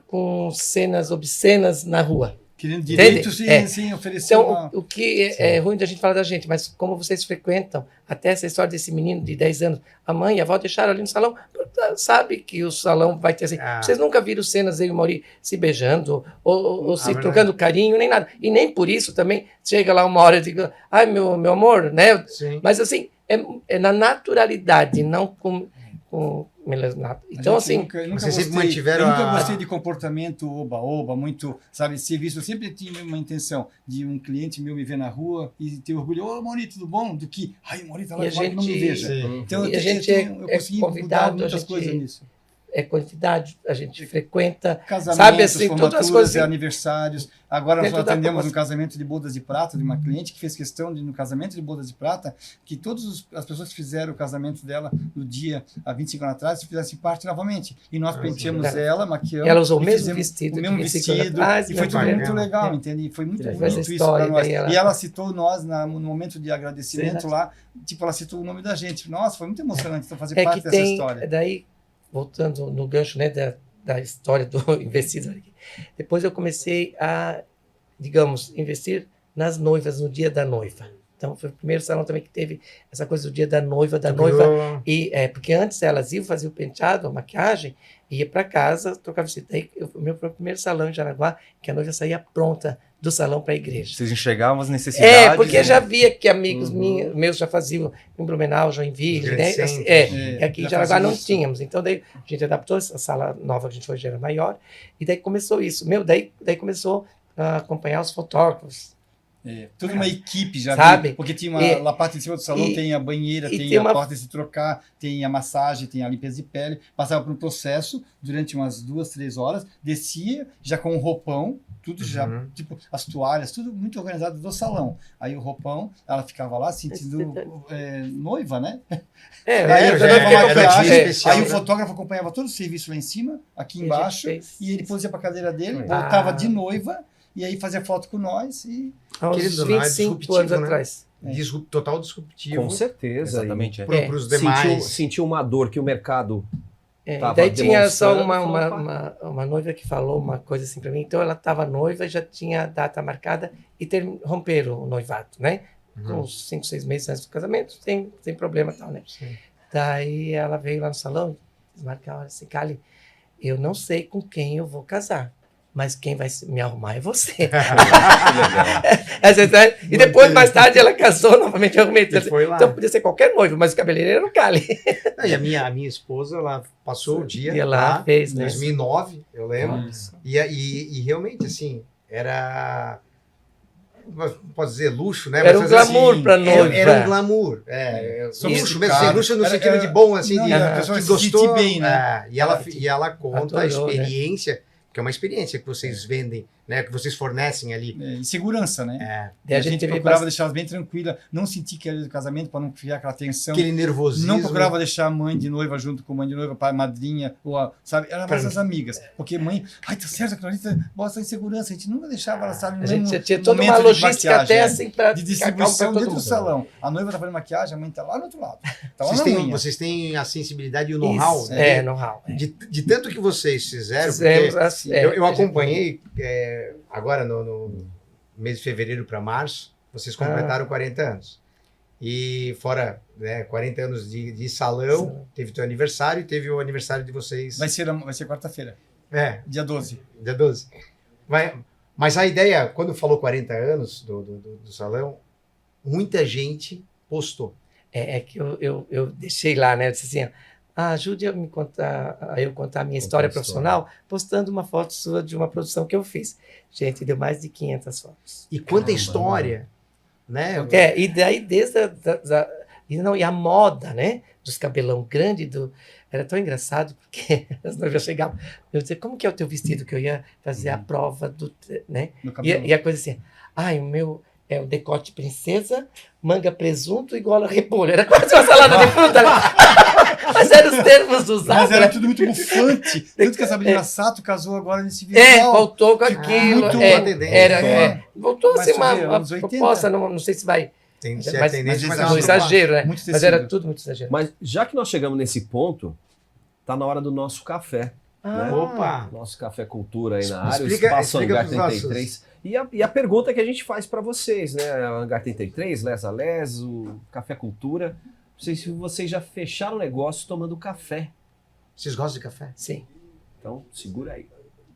com cenas obscenas na rua. Querendo direito, sim, oferecer então, o que é ruim da gente falar da gente, mas como vocês frequentam, até essa história desse menino de 10 anos, a mãe e a avó deixaram ali no salão, sabe que o salão vai ter assim. Vocês nunca viram cenas eu e o Mauri se beijando, ou se trocando carinho, nem nada. E nem por isso também chega lá uma hora e digo, ai, meu amor, né? Sim. Mas assim, é na naturalidade, não com então, assim, nunca gostei de comportamento oba-oba, muito, sabe, serviço. Eu sempre tinha uma intenção de um cliente meu me ver na rua e ter orgulho, Mauri, tudo bom? Do que, Mauri tá lá fora, não me veja. Então, eu consegui mudar muitas coisas nisso. É quantidade, a gente frequenta, casamentos, sabe, assim, todas as coisas. Aniversários. Agora nós atendemos um casamento de bodas de prata de uma cliente que fez questão de, no casamento de bodas de prata, que todas as pessoas que fizeram o casamento dela no dia, há 25 anos atrás, fizessem parte novamente. E nós penteamos ela, maquiamos. Ela usou o mesmo vestido. E foi tudo muito legal, entende? Foi muito bonito isso para nós. E ela citou nós no momento de agradecimento lá, tipo, ela citou o nome da gente. Nossa, foi muito emocionante fazer parte dessa história. Daí, voltando no gancho, né, da história do investidor aqui. Depois eu comecei a, digamos, investir nas noivas, no dia da noiva. Então, foi o primeiro salão também que teve essa coisa do dia da noiva, E, porque antes elas iam fazer o penteado, a maquiagem, ia para casa, trocava vestido. Daí, o meu primeiro salão em Jaraguá, que a noiva saía pronta do salão para a igreja. Vocês enxergavam as necessidades. Porque eu já via que amigos meus já faziam em Blumenau, Joinville, né? Assim, e aqui em Jaraguá não tínhamos. Então, daí a gente adaptou essa sala nova que a gente foi, já era maior, e daí começou isso. Daí começou a acompanhar os fotógrafos. Toda uma equipe já, sabe? Porque tinha a parte de cima do salão, tem a banheira, tem a porta de se trocar, tem a massagem, tem a limpeza de pele. Passava por um processo durante umas 2, 3 horas, descia já com um roupão, tudo já, tipo, as toalhas, tudo muito organizado do salão. Aí o roupão, ela ficava lá sentindo noiva, né? Aí o fotógrafo acompanhava todo o serviço lá em cima, aqui embaixo, e ele pôs a cadeira dele, voltava de noiva, e aí fazia foto com nós e... Uns 25 anos atrás. Total disruptivo. Com certeza. Exatamente. Para os demais. Sentiu uma dor que o mercado daí tinha só uma noiva que falou uma coisa assim para mim. Então ela estava noiva, já tinha a data marcada e romperam o noivado, né? Com uns 5, 6 meses antes do casamento, sem problema e tal, né? Sim. Daí ela veio lá no salão, desmarcar assim, Cali, eu não sei com quem eu vou casar, mas quem vai me arrumar é você. E depois, mais tarde, ela casou novamente. Então podia ser qualquer noivo, mas o cabeleireiro era o Cali. E a minha esposa, ela passou o dia lá, fez, em 2009, eu lembro. E realmente, assim, era... Pode dizer luxo, né? Era um glamour para noiva. Era um glamour. Luxo mesmo, assim, luxo no sentido de bom, assim, de gostou. Bem, né? E ela conta a experiência, que é uma experiência que vocês vendem, né, que vocês fornecem ali. E segurança, né? E a gente procurava deixar ela bem tranquila, não sentir que era do casamento, para não criar aquela tensão. Aquele nervosismo. Não procurava deixar a mãe de noiva junto com a mãe de noiva, pai, madrinha, ou sabe? Era mais as amigas. Porque mãe, tá certo, a Clarita bota insegurança. A gente nunca deixava ela, sabe? A gente tinha toda uma logística até assim para de distribuição dentro do salão. A noiva tá fazendo maquiagem, a mãe tá lá no outro lado. Tá lá vocês têm a sensibilidade e o know-how. Know-how. De tanto que vocês fizeram, assim, eu acompanhei agora no mês de fevereiro para março, vocês completaram 40 anos. E fora 40 anos de salão, teve teu aniversário e teve o aniversário de vocês. Vai ser quarta-feira. Dia 12. Dia 12. Mas a ideia, quando falou 40 anos do salão, muita gente postou. É que eu deixei lá, né? Eu disse assim, ajude a eu contar a minha história profissional, postando uma foto sua de uma produção que eu fiz. Gente, deu mais de 500 fotos. E quanta história, né? E daí desde e a moda, né? Dos cabelão grande, era tão engraçado, porque as noivas chegavam, eu dizia, como que é o teu vestido? Que eu ia fazer a prova né? E a coisa assim, o meu... É o decote princesa, manga presunto e gola repolho. Era quase uma salada de fruta. Mas eram os termos usados. Mas era tudo muito bufante. Tanto que a Sabrina Sato casou agora nesse visual. Voltou com aquilo. Voltou assim uma proposta, não sei se vai... Tem tendência, mas um exagero, né? Mas era tudo muito exagero. Mas já que nós chegamos nesse ponto, tá na hora do nosso café. Né? Opa! Nosso Café Cultura aí na área, o Espaço Hangar 33. E a pergunta que a gente faz para vocês, né? O Hangar 33, Les a Les, o Café Cultura. Não sei se vocês já fecharam o negócio tomando café. Vocês gostam de café? Sim. Então, segura aí.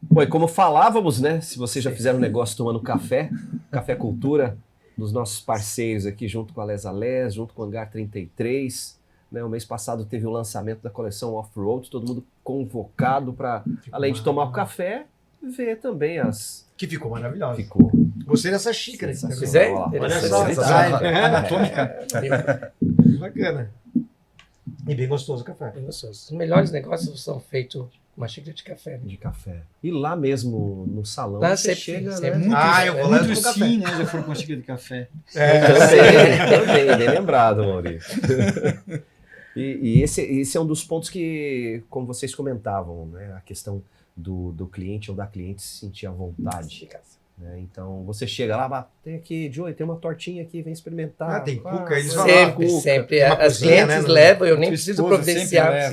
Bom, e como falávamos, né? Se vocês já fizeram um negócio tomando café, Café Cultura, dos nossos parceiros aqui, junto com a Les a Les, junto com o Hangar 33. Né, o mês passado teve o lançamento da coleção Off-Road, todo mundo convocado para, além de tomar o café, ver também as... Que ficou maravilhosa. Ficou. Gostei dessa xícara. Olha só, anatômica. Bacana. E bem gostoso o café. Bem gostoso. Os melhores negócios são feitos com uma xícara de café. Né? De café. E lá mesmo, no salão, lá você chega... Né? Eu vou lá com café. Sim, né? Já foram com uma xícara de café. Também, bem lembrado, Maurício. E esse é um dos pontos que, como vocês comentavam, né, a questão do cliente ou da cliente se sentir à vontade. Né? Então, você chega lá, tem aqui, Joey, tem uma tortinha aqui, vem experimentar. Tem cuca, eles sempre. As clientes levam, eu nem preciso providenciar.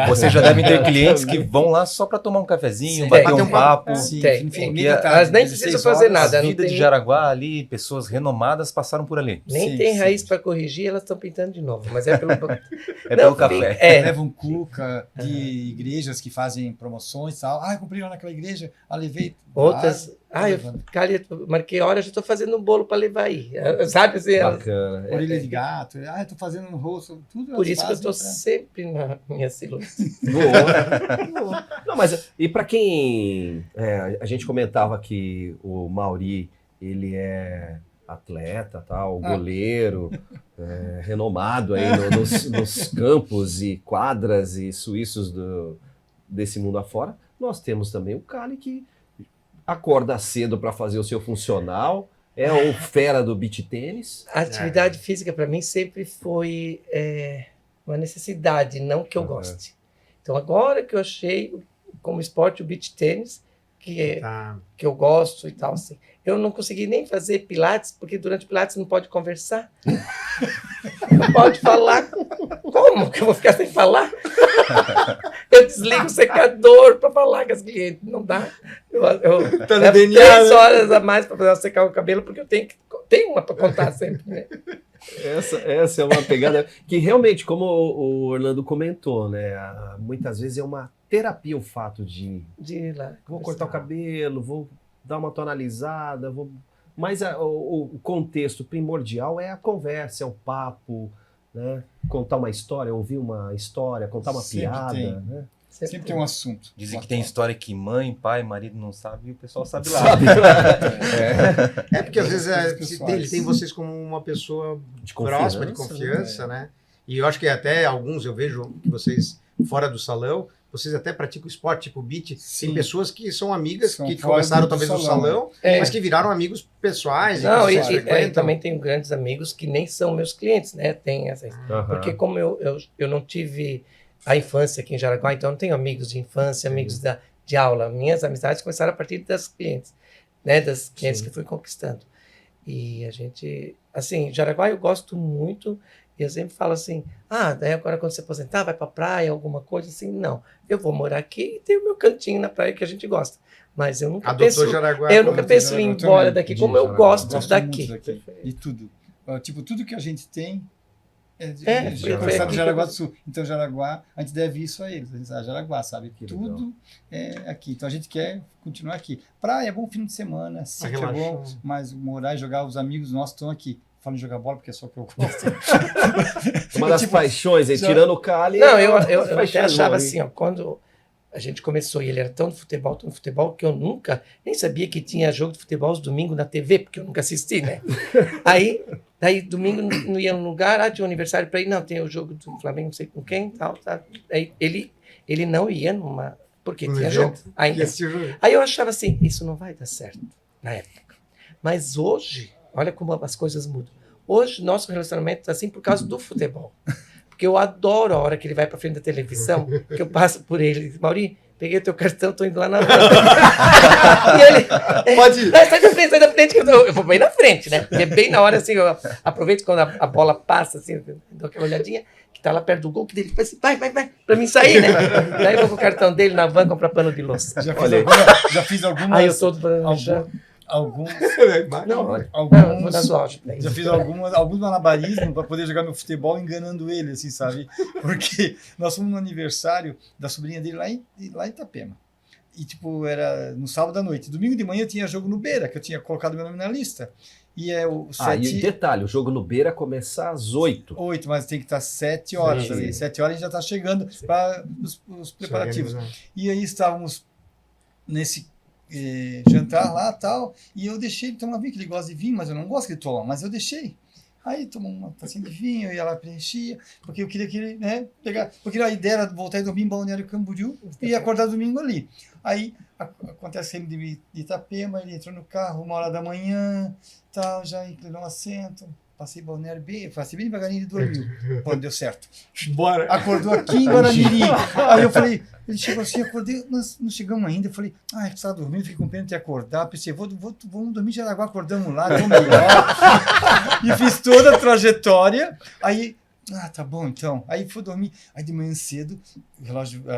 Vocês já devem ter clientes que vão lá só para tomar um cafezinho, bater um papo. Mas nem precisa fazer nada. A vida de Jaraguá ali, pessoas renomadas passaram por ali. Nem tem raiz para corrigir, elas estão pintando de novo, mas é pelo pelo café. Levam cuca de igrejas que fazem promoções e tal. Eu comprei lá naquela igreja, levei. Outras Eu marquei hora, já estou fazendo um bolo para levar aí. Sabe assim? Bacana. Orelha de gato. Eu tô fazendo no rosto. Tudo Por elas isso que eu estou fazem sempre na minha silhueta. Boa. Não, mas e para quem a gente comentava que o Mauri, ele é atleta, tal, goleiro, renomado aí nos campos e quadras e suíços desse mundo afora. Nós temos também o Cali, que acorda cedo para fazer o seu funcional, é o fera do beach tênis. A atividade física para mim sempre foi uma necessidade, não que eu goste. Então agora que eu achei como esporte o beach tênis, que eu gosto e tal, assim. Eu não consegui nem fazer pilates, porque durante o pilates não pode conversar. Não pode falar. Como que eu vou ficar sem falar? Eu desligo o secador para falar com as clientes. Não dá. Eu Tá no levo DNA, 3 né? horas a mais para poder secar o cabelo, porque eu tenho uma para contar sempre, né? Essa é uma pegada que realmente, como o Orlando comentou, né? Muitas vezes é uma terapia o fato de Ir lá, vou cortar o cabelo, vou dar uma tonalizada, mas o contexto primordial é a conversa, é o papo, né? Contar uma história, ouvir uma história, contar uma Sempre piada, tem. né? Sempre tem um assunto. Dizem que tem história que mãe, pai, marido não sabe e o pessoal sabe lá. Sabe? É porque às vezes pessoais. ele tem vocês como uma pessoa De próxima, de confiança, né? E eu acho que até alguns, eu vejo que vocês, fora do salão, vocês até praticam esporte, tipo beach. Sim. Tem pessoas que são amigas, São que fora começaram do talvez no salão. salão, É. mas que viraram amigos pessoais. Não, que e vocês frequentam. também tenho grandes amigos que nem são meus clientes, né? Tem essa. Porque como eu não tive a infância aqui em Jaraguá, então eu não tenho amigos de infância, amigos de aula. Minhas amizades começaram a partir das clientes, né? Das clientes que fui conquistando. E a gente, assim, Jaraguá eu gosto muito, e eu sempre falo assim, daí agora quando você aposentar, vai pra praia, alguma coisa assim. Não, eu vou morar aqui e tenho o meu cantinho na praia que a gente gosta. Mas eu nunca penso, Jaraguá, eu nunca penso em ir Jaraguá embora também. daqui, De como eu Jaraguá. gosto Gosto daqui. muito daqui. De tudo. Tipo, tudo que a gente tem de foi começar aqui de que Jaraguá eu- do Sul. Então, Jaraguá, a gente deve isso a eles. A gente sabe, Jaraguá, sabe? Que Tudo legal. é aqui. Então, a gente quer continuar aqui. Praia é bom fim de semana, sítio é bom, relaxar. mas morar e jogar, os amigos nossos estão aqui. Falo em jogar bola porque é só o que eu gosto. Uma das paixões, aí, tirando o Cali. Não, é eu uma das até paixões, achava Mauri. assim, ó, quando a gente começou e ele era tão do futebol, que eu nunca nem sabia que tinha jogo de futebol aos domingos na TV, porque eu nunca assisti, né? Daí domingo não ia num lugar, tinha um aniversário para ir, não, tem o jogo do Flamengo, não sei com quem, tal. Aí ele não ia numa, porque No tinha evento? jogo ainda. E assistiu o jogo. Aí eu achava assim, isso não vai dar certo na época. Mas hoje, olha como as coisas mudam. Hoje, nosso relacionamento está assim por causa do futebol. Porque eu adoro a hora que ele vai para frente da televisão, que eu passo por ele e digo, Mauri, peguei o teu cartão, tô indo lá na e ele, Pode ir. sai da frente, que eu vou bem na frente, né? Porque bem na hora, assim, eu aproveito quando a bola passa, assim, eu dou aquela olhadinha, que tá lá perto do gol, que dele faz assim, vai, pra mim sair, né? Daí eu vou com o cartão dele na van comprar pano de louça. Já fiz algumas. Aí eu tô alguns Não, olha, alguns- vou dar loja pra Já isso. fiz alguns malabarismos para poder jogar meu futebol enganando ele, assim, sabe? Porque nós fomos no aniversário da sobrinha dele lá em Itapema. E, tipo, era no sábado à noite. Domingo de manhã eu tinha jogo no Beira, que eu tinha colocado meu nome na lista. E é o E detalhe, o jogo no Beira começa às 8. 8, mas tem que estar 7 horas. Sim. Ali. 7 horas a gente já está chegando para os preparativos. E aí estávamos nesse jantar lá e tal, e eu deixei ele tomar vinho, que ele gosta de vinho, mas eu não gosto que ele toma, mas eu deixei. Aí tomou uma tacinha de vinho, e ela preenchia, porque eu queria que ele, né, pegar, porque a ideia era voltar e dormir em Balneário Camboriú e acordar domingo ali. Aí acontece que ele de Itapema, ele entrou no carro 1h da manhã, tal, já inclinou o assento, passei Balneário passei bem devagarinho e dormiu. Pô, deu certo. Bora. Acordou aqui em Guaramirim. Aí eu falei, ele chegou assim, acordei, nós não chegamos ainda. Eu falei, precisava dormir, fiquei com pena de acordar. Pensei, vamos dormir em Jaraguá, acordamos lá, deu melhor. E fiz toda a trajetória. Aí, tá bom então. Aí fui dormir. Aí de manhã cedo,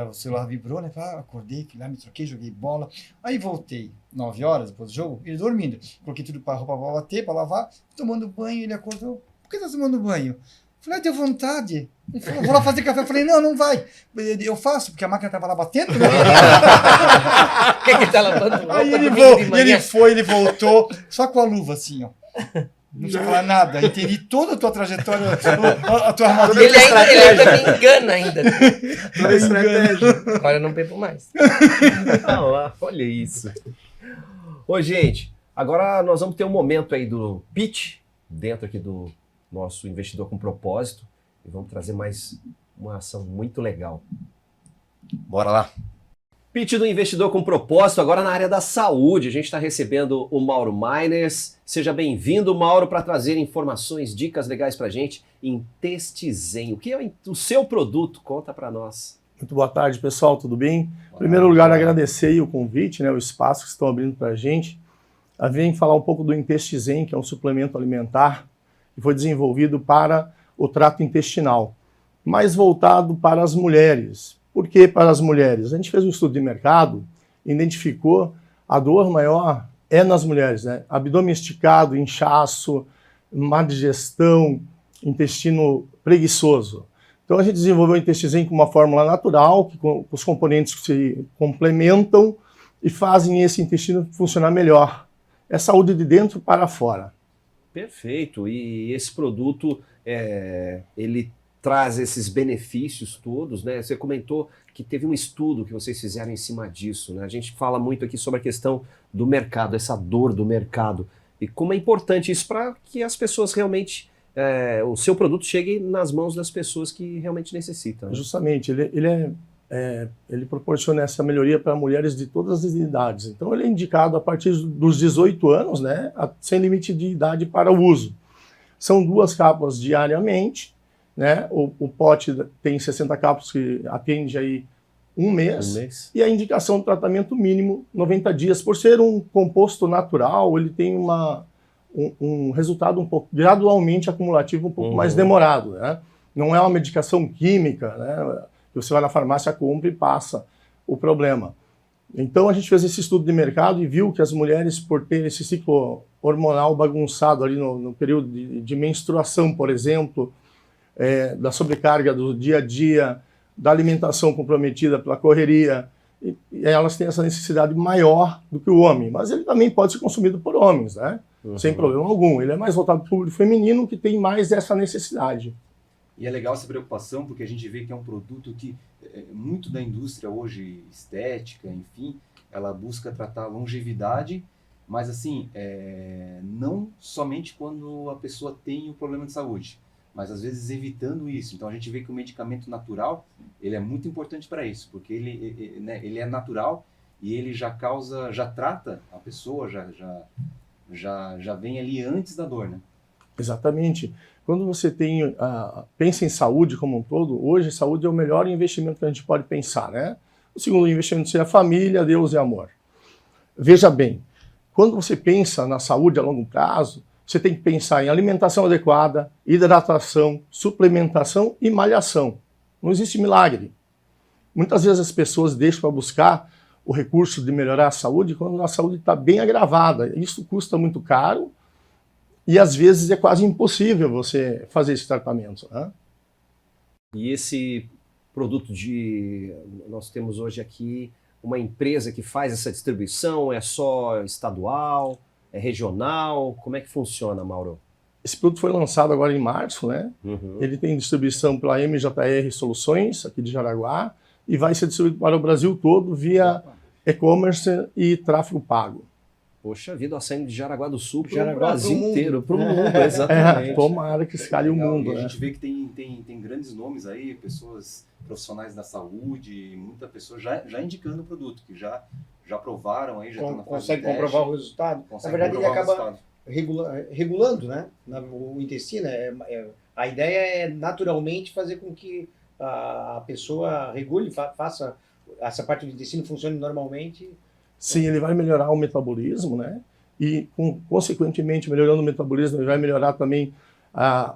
o celular vibrou, né? Acordei, fui lá, me troquei, joguei bola. Aí voltei, 9 horas depois do jogo, ele dormindo. Coloquei tudo para roupa para bater, para lavar, tomando banho, ele acordou. Por que tá tomando banho? Falei, deu vontade. Ele falou, vou lá fazer café. Eu falei, não vai. Eu faço, porque a máquina estava lá batendo, né? O que ele tá lavando roupa Aí ele, domingo de manhã? ele voltou, só com a luva, assim, ó. Não precisa falar nada. Entendi toda a tua trajetória, a tua armadilha. Ele ainda me engana ainda. Toda estratégia. Agora eu não bebo mais. Ah lá, olha isso. Ô, gente, agora nós vamos ter um momento aí do pitch, dentro aqui do nosso Investidor com Propósito, e vamos trazer mais uma ação muito legal. Bora lá. Pitch do Investidor com Propósito, agora na área da saúde. A gente está recebendo o Mauro Meiners. Seja bem-vindo, Mauro, para trazer informações, dicas legais para a gente em Intestizen. O que é o seu produto? Conta para nós. Muito boa tarde, pessoal, tudo bem? Em primeiro lugar, agradecer aí o convite, né, o espaço que estão abrindo para a gente. A vim falar um pouco do Intestizen, que é um suplemento alimentar que foi desenvolvido para o trato intestinal, mais voltado para as mulheres. Por que para as mulheres? A gente fez um estudo de mercado, identificou a dor maior é nas mulheres, né? Abdômen esticado, inchaço, má digestão, intestino preguiçoso. Então a gente desenvolveu o Intestizen com uma fórmula natural, que com os componentes que se complementam e fazem esse intestino funcionar melhor. É saúde de dentro para fora. Perfeito. E esse produto, ele traz esses benefícios todos, né? Você comentou que teve um estudo que vocês fizeram em cima disso, né? A gente fala muito aqui sobre a questão do mercado, essa dor do mercado. E como é importante isso para que as pessoas realmente, o seu produto chegue nas mãos das pessoas que realmente necessitam. Né? Justamente, ele proporciona essa melhoria para mulheres de todas as idades. Então ele é indicado a partir dos 18 anos, né? Sem limite de idade para o uso. São 2 cápsulas diariamente, né? O pote tem 60 cápsulas que atende aí um mês. E a indicação do tratamento mínimo 90 dias. Por ser um composto natural, ele tem um resultado um pouco gradualmente acumulativo, um pouco mais demorado, né? Não é uma medicação química, né? Que você vai na farmácia, compra e passa o problema. Então a gente fez esse estudo de mercado e viu que as mulheres, por ter esse ciclo hormonal bagunçado ali no período de menstruação, por exemplo, da sobrecarga do dia a dia, da alimentação comprometida pela correria, e elas têm essa necessidade maior do que o homem. Mas ele também pode ser consumido por homens, né? Sem problema algum. Ele é mais voltado para o público feminino, que tem mais essa necessidade. E é legal essa preocupação, porque a gente vê que é um produto que muito da indústria hoje, estética, enfim, ela busca tratar a longevidade, mas assim, não somente quando a pessoa tem um problema de saúde, mas às vezes evitando isso. Então a gente vê que o medicamento natural, ele é muito importante para isso, porque ele é natural e ele já trata a pessoa, já vem ali antes da dor, né? Exatamente. Quando você pensa em saúde como um todo, hoje saúde é o melhor investimento que a gente pode pensar, né? O segundo investimento seria família, Deus e amor. Veja bem, quando você pensa na saúde a longo prazo, você tem que pensar em alimentação adequada, hidratação, suplementação e malhação. Não existe milagre. Muitas vezes as pessoas deixam para buscar o recurso de melhorar a saúde quando a saúde está bem agravada. Isso custa muito caro e às vezes é quase impossível você fazer esse tratamento, né? E esse produto nós temos hoje aqui uma empresa que faz essa distribuição, é só estadual, é regional? Como é que funciona, Mauro? Esse produto foi lançado agora em março, né? Ele tem distribuição pela MJR Soluções, aqui de Jaraguá, e vai ser distribuído para o Brasil todo via e-commerce e tráfego pago. Poxa vida, saindo de Jaraguá do Sul para o Jaraguá Brasil pro inteiro, para o mundo, exatamente. Tomara que escalhe o mundo. E a né? gente vê que tem grandes nomes aí, pessoas profissionais da saúde, muita pessoa já indicando o produto, que já provaram aí, já estão na fase Consegue de teste, comprovar o resultado. Na consegue verdade, ele comprovar o acaba resultado. regulando, né? O intestino. A ideia é naturalmente fazer com que a pessoa regule, faça essa parte do intestino funcione normalmente. Sim, ele vai melhorar o metabolismo, né? E, consequentemente, melhorando o metabolismo, ele vai melhorar também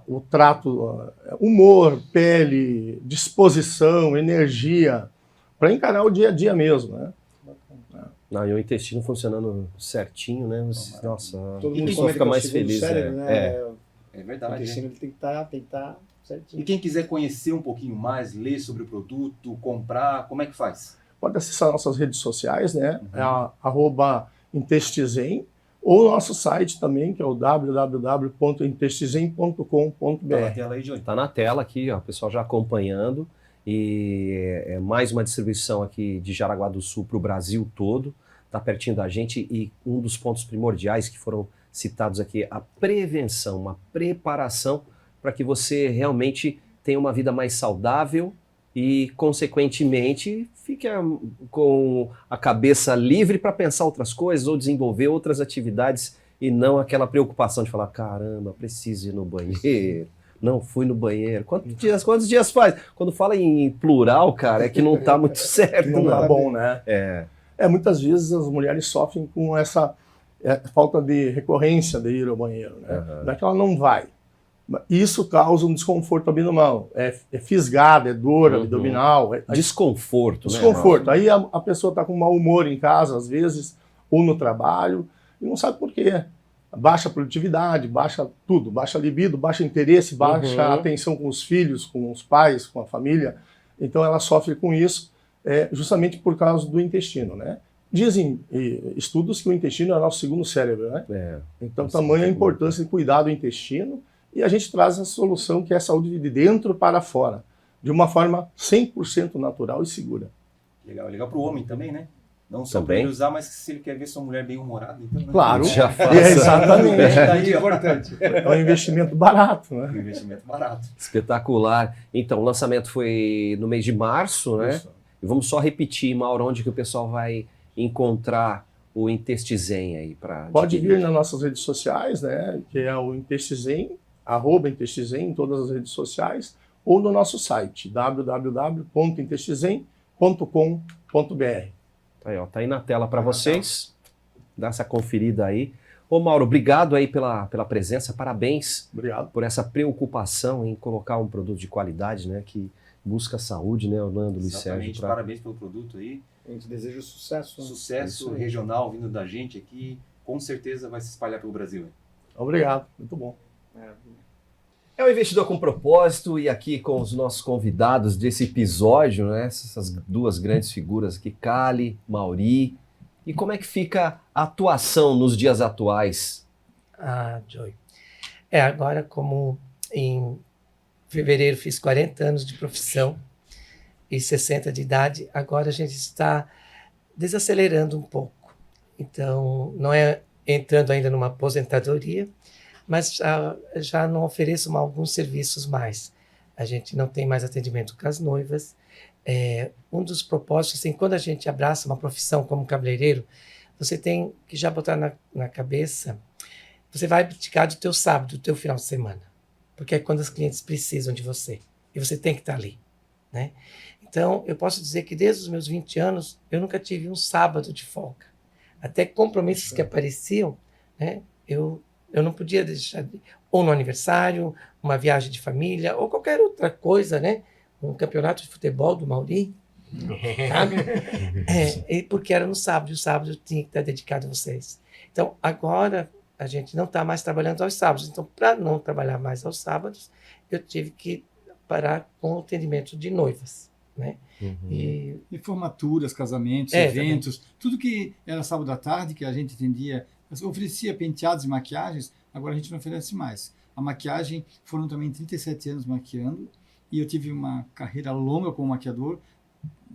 o trato, humor, pele, disposição, energia, para encarar o dia a dia mesmo, né? Não, e o intestino funcionando certinho, né? Nossa, Todo a mundo pessoa fica mais segundo feliz. cérebro, né? É verdade. O intestino ele tem que estar certinho. E quem quiser conhecer um pouquinho mais, ler sobre o produto, comprar, como é que faz? Pode acessar nossas redes sociais, né? É @Intestizen, ou o nosso site também, que é o www.intestizen.com.br. Tá na tela aí, Johnny. Tá na tela aqui, ó, o pessoal já acompanhando. E é mais uma distribuição aqui de Jaraguá do Sul para o Brasil todo. Tá pertinho da gente, e um dos pontos primordiais que foram citados aqui, a prevenção, uma preparação para que você realmente tenha uma vida mais saudável e, consequentemente, fique com a cabeça livre para pensar outras coisas ou desenvolver outras atividades, e não aquela preocupação de falar, caramba, preciso ir no banheiro, não fui no banheiro. Quantos dias faz? Quando fala em plural, cara, é que não está muito certo. Não tá bom, né? É. Muitas vezes as mulheres sofrem com essa falta de recorrência de ir ao banheiro, né? Uhum. Não é que ela não vai. Isso causa um desconforto abdominal. É fisgada, é dor abdominal. Desconforto, né? Desconforto. Aí a pessoa está com mau humor em casa, às vezes, ou no trabalho, e não sabe por quê. Baixa produtividade, baixa tudo, baixa libido, baixa interesse, baixa atenção com os filhos, com os pais, com a família. Então ela sofre com isso, justamente por causa do intestino, né? Dizem estudos que o intestino é o nosso segundo cérebro, né? Então tamanha a importância de cuidar do intestino, e a gente traz a solução que é a saúde de dentro para fora, de uma forma 100% natural e segura. Legal para o homem também, né? Não só para Também. ele usar, mas se ele quer ver sua mulher bem humorada, então... Né? Claro, Já faz. exatamente. É importante. É um investimento barato, né? Um investimento barato. Espetacular. Então, o lançamento foi no mês de março, né? Isso. E vamos só repetir, Mauro, onde que o pessoal vai encontrar o Intestizen aí para Pode vir nas nossas redes sociais, né? Que é o Intestizen, @Intestizen em todas as redes sociais, ou no nosso site, www.intestizen.com.br. Aí, ó, tá aí na tela para vocês. Dá essa conferida aí. Ô, Mauro, obrigado aí pela presença. Parabéns Obrigado. por essa preocupação em colocar um produto de qualidade, né? Que busca saúde, né, Orlando, Luiz Exatamente, Sérgio? parabéns pelo produto aí. A gente deseja sucesso. Sucesso regional vindo da gente aqui. Com certeza vai se espalhar pelo Brasil. Obrigado, muito bom. É o Investidor com Propósito, e aqui com os nossos convidados desse episódio, né? Essas duas grandes figuras aqui, Cali, Mauri. E como é que fica a atuação nos dias atuais? Joy. Agora, como em fevereiro fiz 40 anos de profissão e 60 de idade, agora a gente está desacelerando um pouco. Então, não é entrando ainda numa aposentadoria, mas já não ofereço alguns serviços mais. A gente não tem mais atendimento com as noivas. Um dos propósitos, assim, quando a gente abraça uma profissão como cabeleireiro, você tem que já botar na cabeça, você vai abdicar do teu sábado, do teu final de semana, porque é quando os clientes precisam de você, e você tem que estar ali, né? Então, eu posso dizer que desde os meus 20 anos, eu nunca tive um sábado de folga. Até compromissos que apareciam, né, eu não podia deixar, ou no aniversário, uma viagem de família, ou qualquer outra coisa, né? Um campeonato de futebol do Mauri, sabe? Porque era no sábado, e o sábado eu tinha que estar dedicado a vocês. Então, agora, a gente não está mais trabalhando aos sábados. Então, para não trabalhar mais aos sábados, eu tive que parar com o atendimento de noivas, né? E formaturas, casamentos, exatamente. eventos, tudo que era sábado à tarde, que a gente atendia, oferecia penteados e maquiagens, agora a gente não oferece mais. A maquiagem, foram também 37 anos maquiando, e eu tive uma carreira longa como maquiador,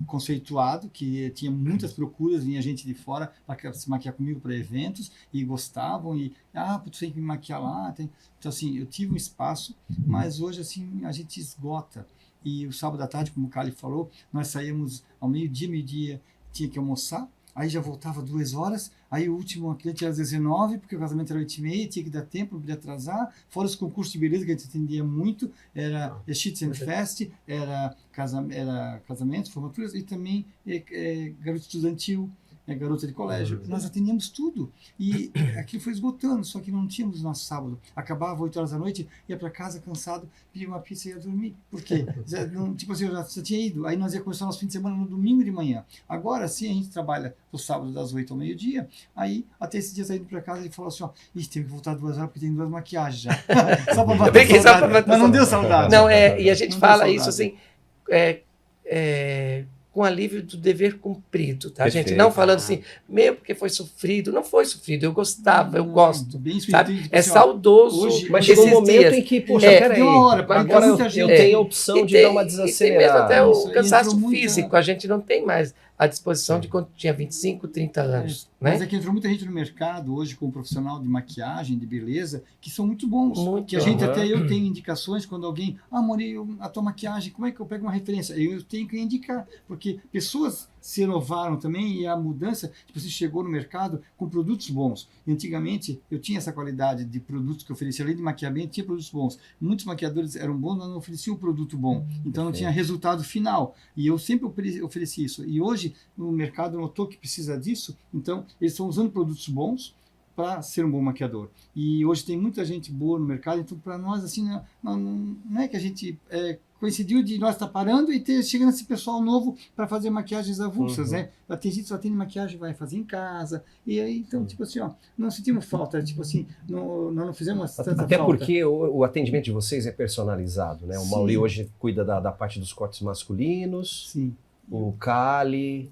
conceituado, que tinha muitas procuras, vinha gente de fora para se maquiar comigo para eventos, e gostavam, e, tu tem que me maquiar lá. Então, assim, eu tive um espaço, mas hoje, assim, a gente esgota. E o sábado à tarde, como o Cali falou, nós saímos ao meio-dia, tinha que almoçar, aí já voltava 2 horas, aí o último cliente era às 19, porque o casamento era 8h30, tinha que dar tempo, não podia atrasar, fora os concursos de beleza que a gente atendia muito, era Schitz and Fest, era casamentos, formaturas, e também garoto estudantil, garota de colégio, nós atendíamos tudo. E aquilo foi esgotando, só que não tínhamos nosso sábado. Acabava 8 horas da noite, ia para casa cansado, pedia uma pizza e ia dormir. Por quê? Tipo assim, eu já tinha ido. Aí nós ia começar nosso fim de semana no domingo de manhã. Agora sim, a gente trabalha no sábado das 8 ao meio-dia. Aí, até esse dia saindo para casa, ele falou assim, ó, tem que voltar 2 horas porque tem 2 maquiagens já. Só para bater saudade. Mas não deu saudade. Não, e a gente não fala isso assim, com alívio do dever cumprido, tá, Perfeito. gente? Não falando assim, porque foi sofrido. Não foi sofrido, eu gostava, eu gosto, bem sabe? tipo É assim, ó, saudoso. hoje- Mas chegou um esses momento dias. em que, poxa, É, peraí, deu uma hora, porque agora muita eu gente- tenho a opção de dar uma E tem mesmo desacelerada. até Isso, o aí cansaço entrou muita- físico, a gente não tem mais a disposição de quando tinha 25, 30 anos, Mas né? é que entrou muita gente no mercado hoje como profissional de maquiagem, de beleza, que são muito bons. Muito que a gente bom. até eu tenho indicações quando alguém, Mori, a tua maquiagem, como é que eu pego uma referência? Eu tenho que indicar, porque pessoas se inovaram também e a mudança, tipo, você chegou no mercado com produtos bons. E antigamente eu tinha essa qualidade de produtos que eu oferecia, além de maquiamento, tinha produtos bons. Muitos maquiadores eram bons, mas não ofereciam o produto bom. Então não tinha resultado final. E eu sempre ofereci isso. E hoje o mercado notou que precisa disso, então eles estão usando produtos bons para ser um bom maquiador. E hoje tem muita gente boa no mercado, então para nós assim não é que a gente coincidiu de nós estar parando e chegando esse pessoal novo para fazer maquiagens avulsas, né? Tem gente que só tem maquiagem, vai fazer em casa, e aí então tipo assim, não sentimos falta, tipo assim, nós não fizemos tanta Até falta. porque o atendimento de vocês é personalizado, né? O Sim. Mauri hoje cuida da parte dos cortes masculinos, Sim. o Cali,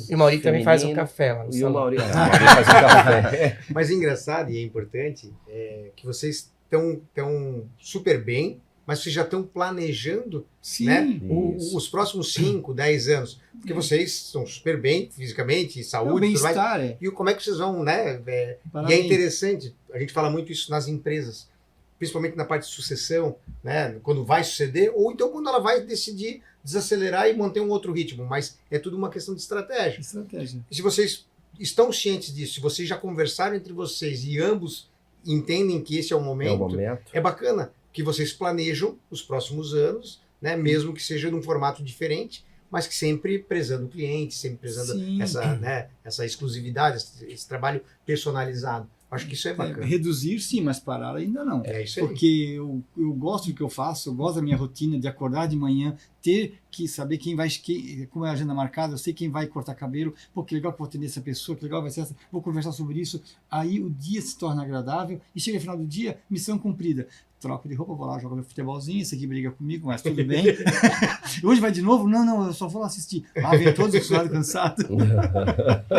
E o Mauri também faz o feminino, café lá no e o salão. Mauri, o Mauri faz o café. Mas é engraçado e é importante que vocês estão super bem, mas vocês já estão planejando, Sim. né, Isso. os próximos 5, 10 anos. Porque vocês estão super bem fisicamente, O saúde, tudo mais. bem-estar E como é que vocês vão, né? E é Parabéns. interessante, a gente fala muito isso nas empresas, principalmente na parte de sucessão, né? Quando vai suceder, ou então quando ela vai decidir desacelerar e manter um outro ritmo. Mas é tudo uma questão de estratégia. estratégia. E se vocês estão cientes disso, se vocês já conversaram entre vocês e ambos entendem que esse é o É o momento, momento. é bacana que vocês planejam os próximos anos, né? Mesmo que seja num formato diferente, mas que sempre prezando o cliente, sempre prezando Sim. essa exclusividade, esse trabalho personalizado. Acho que isso é bacana. Reduzir sim, mas parar ainda não. É isso aí. Porque eu gosto do que eu faço, eu gosto da minha rotina de acordar de manhã, ter que saber como é a agenda marcada, eu sei quem vai cortar cabelo, pô, que legal que eu vou atender essa pessoa, que legal vai ser essa, vou conversar sobre isso. Aí o dia se torna agradável e chega no final do dia, missão cumprida. Troco de roupa, vou lá, jogo meu futebolzinho, esse aqui briga comigo, mas tudo bem. Hoje vai de novo? Não, eu só vou lá assistir. Vem todos os lados cansados.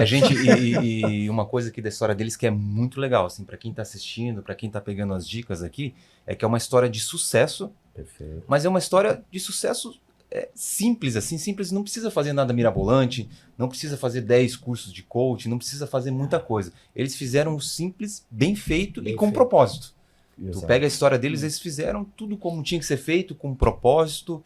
Gente, e uma coisa aqui da história deles que é muito legal, assim, para quem tá assistindo, para quem tá pegando as dicas aqui, é que é uma história de sucesso, Perfeito. mas é uma história de sucesso simples, assim, simples, não precisa fazer nada mirabolante, não precisa fazer 10 cursos de coaching, não precisa fazer muita coisa. Eles fizeram o simples, bem feito Bem e com feito. propósito. Tu Exato. pega a história deles, eles fizeram tudo como tinha que ser feito, com propósito,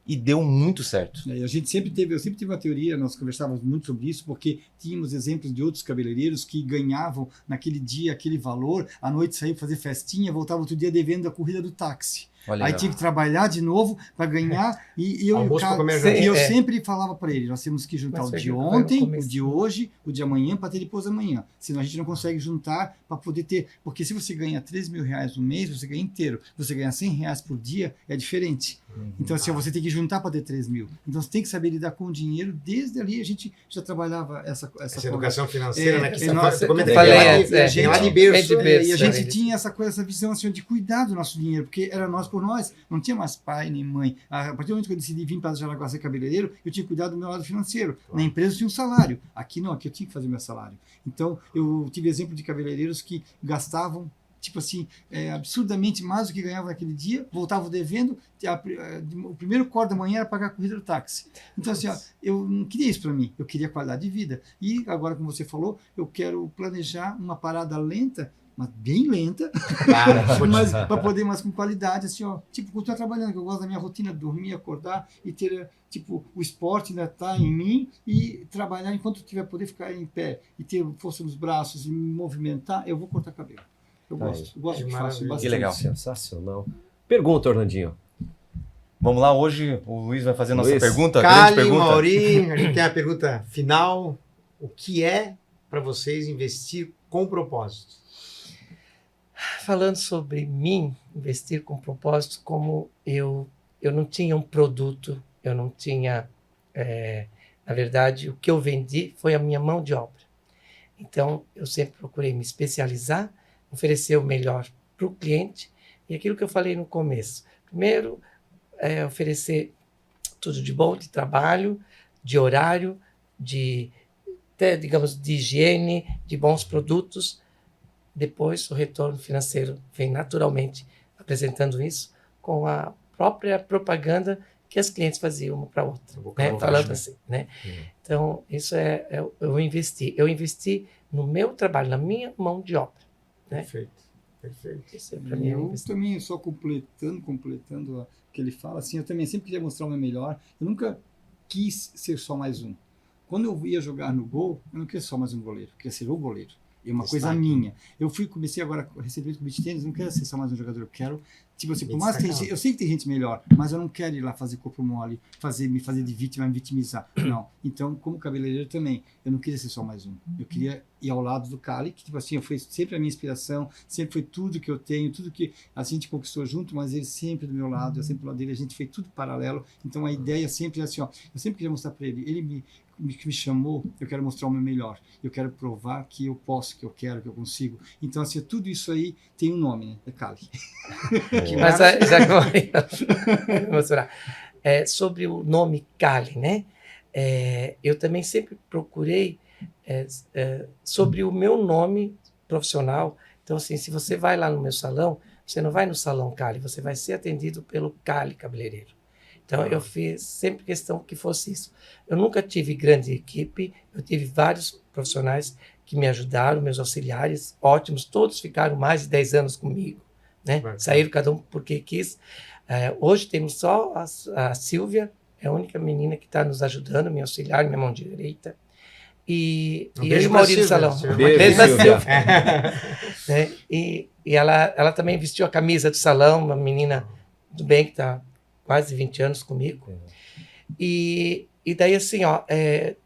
e deu muito certo. Eu sempre tive uma teoria, nós conversávamos muito sobre isso, porque tínhamos exemplos de outros cabeleireiros que ganhavam naquele dia aquele valor, à noite saíam fazer festinha, voltavam outro dia devendo a corrida do táxi. Olha Aí aí, ó. tinha que trabalhar de novo para ganhar. E eu, Almoço pra comer e eu é. sempre falava para ele, nós temos que juntar Mas o foi de que foi no ontem, o começo. de hoje, o de amanhã, para ter depois amanhã. Senão a gente não consegue juntar para poder ter. Porque se você ganha R$3.000 no mês, você ganha inteiro. Você ganha R$100 por dia, é diferente. Então, assim, você tem que juntar para ter 3 mil. Então, você tem que saber lidar com o dinheiro. Desde ali, a gente já trabalhava essa educação financeira, né? Que nossa, você comenta eu que falei vem lá antes, de- vem lá de berço. e a gente né? tinha essa visão assim, de cuidar do nosso dinheiro, porque era nós por nós, não tinha mais pai nem mãe. A partir do momento que eu decidi vir para Jaraguá ser cabeleireiro, eu tinha que cuidar do meu lado financeiro. Na empresa eu tinha um salário, aqui não, aqui eu tinha que fazer meu salário. Então eu tive exemplo de cabeleireiros que gastavam tipo assim, absurdamente mais do que ganhava naquele dia, voltavam devendo, o primeiro corte da manhã era pagar a corrida do táxi. Então assim, eu não queria isso para mim, eu queria qualidade de vida. E agora, como você falou, eu quero planejar uma parada lenta, mas bem lenta, mas para poder mais com qualidade, assim, tipo, continuar trabalhando, que eu gosto da minha rotina, dormir, acordar e ter, tipo, o esporte ainda tá em mim e trabalhar enquanto eu tiver poder ficar em pé e ter força nos braços e me movimentar, eu vou cortar cabelo. Eu gosto do que faço Que bastante. Que legal. Sensacional. Pergunta, Orlandinho. Vamos lá, hoje o Luiz vai fazer a nossa Luiz, pergunta, a grande Cali, pergunta. Mauri, a gente tem a pergunta final. O que é para vocês investir com propósito? Falando sobre mim, investir com propósito, como eu não tinha um produto, eu não tinha, na verdade, o que eu vendi foi a minha mão de obra. Então, eu sempre procurei me especializar, oferecer o melhor para o cliente, e aquilo que eu falei no começo. Primeiro, oferecer tudo de bom, de trabalho, de horário, até, digamos, de higiene, de bons produtos. Depois, o retorno financeiro vem naturalmente apresentando isso com a própria propaganda que as clientes faziam uma para a outra, né? Falando assim, né? Então, isso eu investi. Eu investi no meu trabalho, na minha mão de obra. Né? Perfeito. Isso para mim Eu também, só completando o que ele fala, assim, eu também sempre queria mostrar o meu melhor. Eu nunca quis ser só mais um. Quando eu ia jogar no gol, eu não queria ser só mais um goleiro, eu queria ser o goleiro. É uma coisa minha. Comecei agora recentemente com o beach tênis, não quero ser só mais um jogador, eu quero, tipo assim, por mais que eu sei que tem gente melhor, mas eu não quero ir lá fazer corpo mole, me fazer de vítima, me vitimizar. Não. Então, como cabeleireiro também, eu não queria ser só mais um. Eu queria ir ao lado do Cali, que tipo assim, foi sempre a minha inspiração, sempre foi tudo que eu tenho, tudo que a gente conquistou junto, mas ele sempre do meu lado, eu sempre do lado dele, a gente fez tudo paralelo. Então, a ideia sempre é assim, ó, eu sempre queria mostrar para ele me chamou, eu quero mostrar o meu melhor, eu quero provar que eu posso, que eu quero, que eu consigo. Então, assim, tudo isso aí tem um nome, né? É Cali. Mas já vou mostrar. Sobre o nome Cali, né? Eu também sempre procurei sobre o meu nome profissional. Então, assim, se você vai lá no meu salão, você não vai no salão Cali, você vai ser atendido pelo Cali cabeleireiro. Então, eu fiz sempre questão que fosse isso. Eu nunca tive grande equipe, eu tive vários profissionais que me ajudaram, meus auxiliares, ótimos, todos ficaram mais de 10 anos comigo, né? Saíram cada um porque quis. Hoje temos só a Silvia, é a única menina que está nos ajudando, minha auxiliar, minha mão direita. E eu e o Maurício do Salão. Beijo, Silvia. Né? E ela também vestiu a camisa do salão, uma menina do bem que está quase 20 anos comigo. E daí, assim, ó,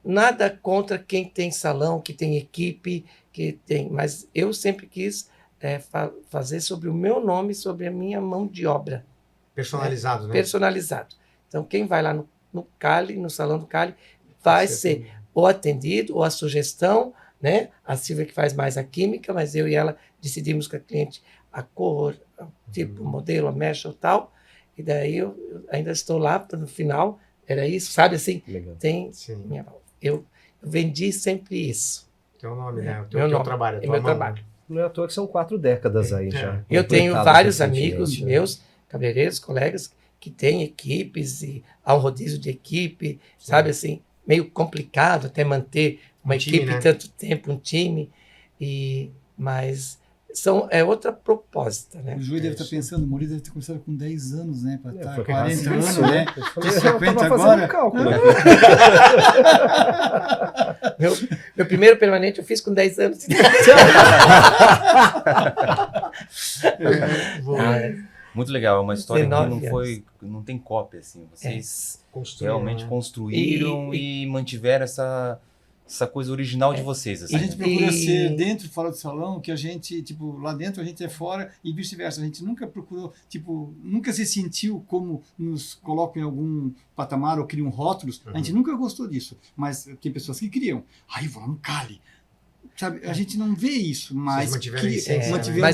nada contra quem tem salão, que tem equipe, mas eu sempre quis fazer sobre o meu nome, sobre a minha mão de obra. Personalizado, né? Personalizado. Então, quem vai lá no Cali, no salão do Cali, vai ser ou atendido, ou a sugestão, né? A Silvia que faz mais a química, mas eu e ela decidimos com a cliente a cor, o tipo, o modelo, a mecha ou tal. E daí eu ainda estou lá no final, era isso, sabe assim? Legal. Eu vendi sempre isso. Teu nome, né? O Meu teu trabalho. meu trabalho. Não é à toa que são 4 décadas aí já. Eu tenho vários amigos recentemente, né? meus, cabeleireiros, colegas, que têm equipes e há um rodízio de equipe, sabe assim, meio complicado até manter uma equipe time, né? tanto tempo, um time, mas é outra proposta, né? O Júlio deve estar pensando, o Maurício deve ter começado com 10 anos, né? Para estar foi 40 quase anos, isso, né? Eu De 50 tava fazendo agora. um cálculo aqui. Meu primeiro permanente eu fiz com 10 anos. Muito legal, é uma história que 19 não tem cópia, assim. Vocês Construíram, realmente né? construíram e mantiveram essa coisa original de vocês, assim. A gente procura ser dentro e fora do salão, que a gente, tipo, lá dentro a gente é fora e vice-versa. A gente nunca procurou, tipo, nunca se sentiu como nos colocam em algum patamar ou criam rótulos. A gente nunca gostou disso. Mas tem pessoas que criam. Ai, vou lá no Cali. Sabe, a gente não vê isso, mas mantivemos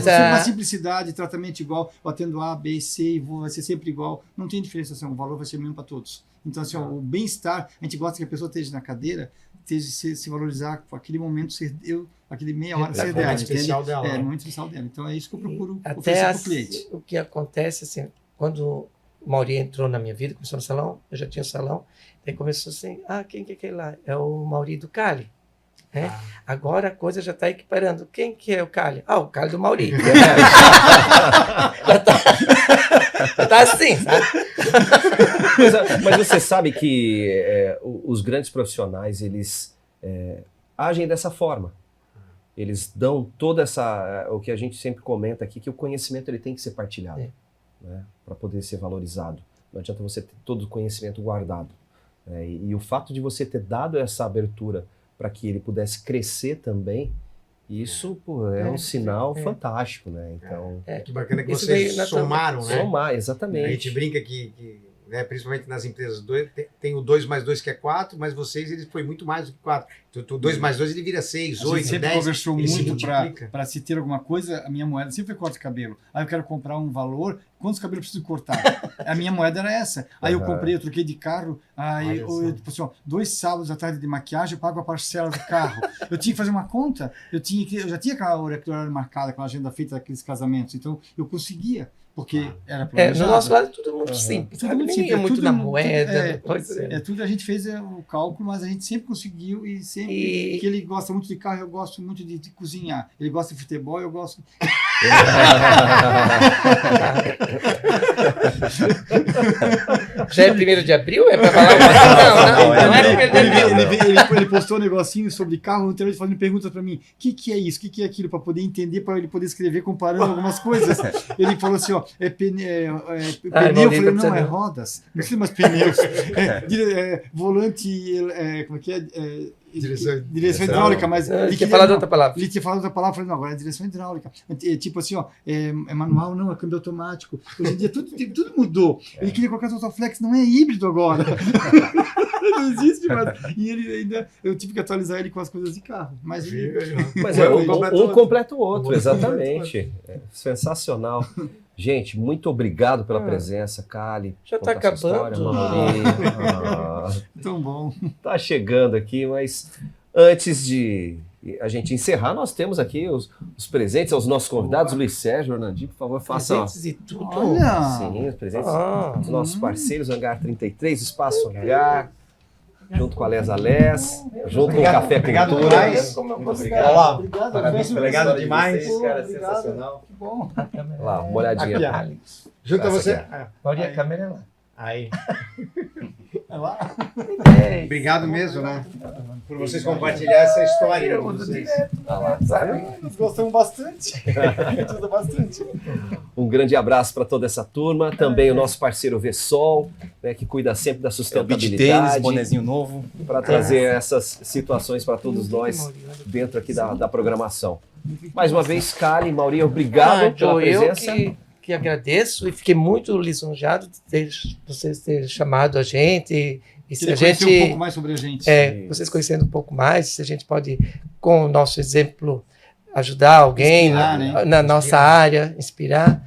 uma simplicidade, tratamento igual, eu atendo A, B, C, vai ser sempre igual, não tem diferenciação, o valor vai ser o mesmo para todos. Então, assim, ó, o bem-estar, a gente gosta que a pessoa esteja na cadeira, se valorizar, com aquele momento, aquele meia hora ser dela, especial dela, no momento especial dela. Então, é isso que eu procuro até oferecer para o cliente. O que acontece, assim, quando o Mauri entrou na minha vida, começou no salão, eu já tinha um salão, daí começou assim, quem que é aquele lá? É o Mauri do Cali. Né? Agora a coisa já está equiparando. Quem que é o Cali? O Cali do Mauri. já tá assim, sabe? Mas você sabe que os grandes profissionais, eles agem dessa forma. Eles dão toda o que a gente sempre comenta aqui, que o conhecimento ele tem que ser partilhado, né, para poder ser valorizado. Não adianta você ter todo o conhecimento guardado. E o fato de você ter dado essa abertura para que ele pudesse crescer também, isso pô, é um sinal fantástico, né? Então, Que bacana que Isso vocês veio somaram, né? somar, exatamente. A gente brinca que né, principalmente nas empresas, tem o 2 mais 2 que é 4, mas vocês, ele foi muito mais do que 4. O 2 mais 2 ele vira 6, A gente 8, sempre 10. conversou ele se muito multiplica. para se ter alguma coisa, a minha moeda sempre foi corte de cabelo. Aí eu quero comprar um valor, quantos cabelos eu preciso cortar? A minha moeda era essa. Aí eu comprei, eu troquei de carro, aí eu, tipo assim, ó, 2 sábados à tarde de maquiagem, eu pago a parcela do carro. Eu tinha que fazer uma conta, eu já tinha aquela hora marcada, aquela agenda feita daqueles casamentos, então eu conseguia. Porque era planejado. No nosso lado é tudo muito simples. Tudo Sabe? muito Nem simples, ia muito tudo- na tudo- moeda. Pois é. Tudo a gente fez o cálculo, mas a gente sempre conseguiu e sempre E- que ele gosta muito de carro, eu gosto muito de cozinhar. Ele gosta de futebol, eu gosto. Já é 1º de abril? É pra falar uma... Não é 1º de abril. Ele postou um negocinho sobre carro, então ele fazendo perguntas para mim: o que é isso? O que é aquilo? Para poder entender, para ele poder escrever comparando algumas coisas. Ele falou assim: ó, pneu. Eu falei: não, é rodas. Não sei mais pneus. Volante. Como é que é? Direção hidráulica, mas Ele quer falar de outra palavra. ele tinha falado outra palavra, eu falei, não, agora é direção hidráulica. Tipo assim, ó, é manual, não, é câmbio automático. Hoje em dia tudo mudou. Ele queria colocar Totoflex, não é híbrido agora. Não existe mais. E ele ainda, eu tive que atualizar ele com as coisas de carro. Mas Mas Um um completa o outro, Um exatamente. É sensacional. Gente, muito obrigado pela presença, Cali. Já tá contar sua história, acabando. Mauri. tão bom. Tá chegando aqui, mas antes de a gente encerrar, nós temos aqui os presentes aos nossos convidados. Luiz Sérgio, Ornandinho, por favor, faça Presentes e tudo. Olha! sim, os presentes Ah. dos nossos parceiros, Hangar 33, Espaço Hangar, junto com a Les Alés, junto com o Café Obrigado Cultura. demais. Obrigado. Olha lá, Obrigado. parabéns, Obrigado obrigado demais. cara, sensacional. Que bom. Lá, uma olhadinha. Aqui, ó. Alex. Junta Essa você. aqui. Mauri, a câmera é lá. Aí. É lá. Obrigado mesmo, né? Por vocês compartilhar essa história de vocês. Nós gostamos bastante. Ajuda bastante. Um grande abraço para toda essa turma. Também o nosso parceiro Vessol, né, que cuida sempre da Beach tênis, sustentabilidade, bonezinho novo. para trazer essas situações para todos nós dentro aqui da programação. Mais uma vez, Cali, Mauri, obrigado pela Joe, eu presença. que agradeço e fiquei muito lisonjeado de vocês terem chamado a gente. E se Queria a conhecer gente, um pouco mais sobre a gente. vocês conhecendo um pouco mais, se a gente pode, com o nosso exemplo, ajudar alguém Inspirar, né? na nossa área, inspirar,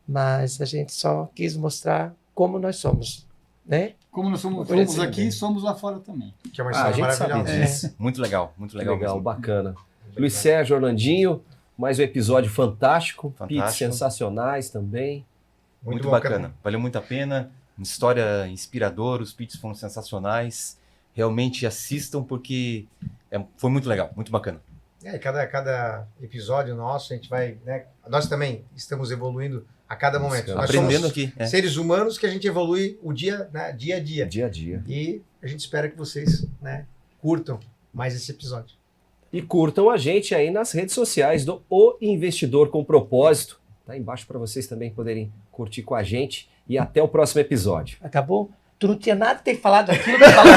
mas a gente só quis mostrar como nós somos, né? Como nós somos Conhecido, aqui, né? somos lá fora também. Que é uma Ah, a história gente sabe maravilhosa. disso. Muito legal, muito legal. Legal, mesmo. bacana. Luiz Sérgio, Orlandinho, mais um episódio fantástico. Fantástico. Pits sensacionais também. Muito bom, bacana. Valeu muito a pena. Uma história inspiradora, os pits foram sensacionais. Realmente assistam porque foi muito legal, muito bacana. Cada episódio nosso, a gente vai, né? Nós também estamos evoluindo a cada momento. Nós Aprendendo somos aqui. seres humanos que a gente evolui o dia, né, dia a dia. Dia a dia. E a gente espera que vocês, né, curtam mais esse episódio. E curtam a gente aí nas redes sociais do O Investidor com Propósito. Tá embaixo para vocês também poderem curtir com a gente. E até o próximo episódio. Acabou? Tu não tinha nada que ter falado aquilo, que falou.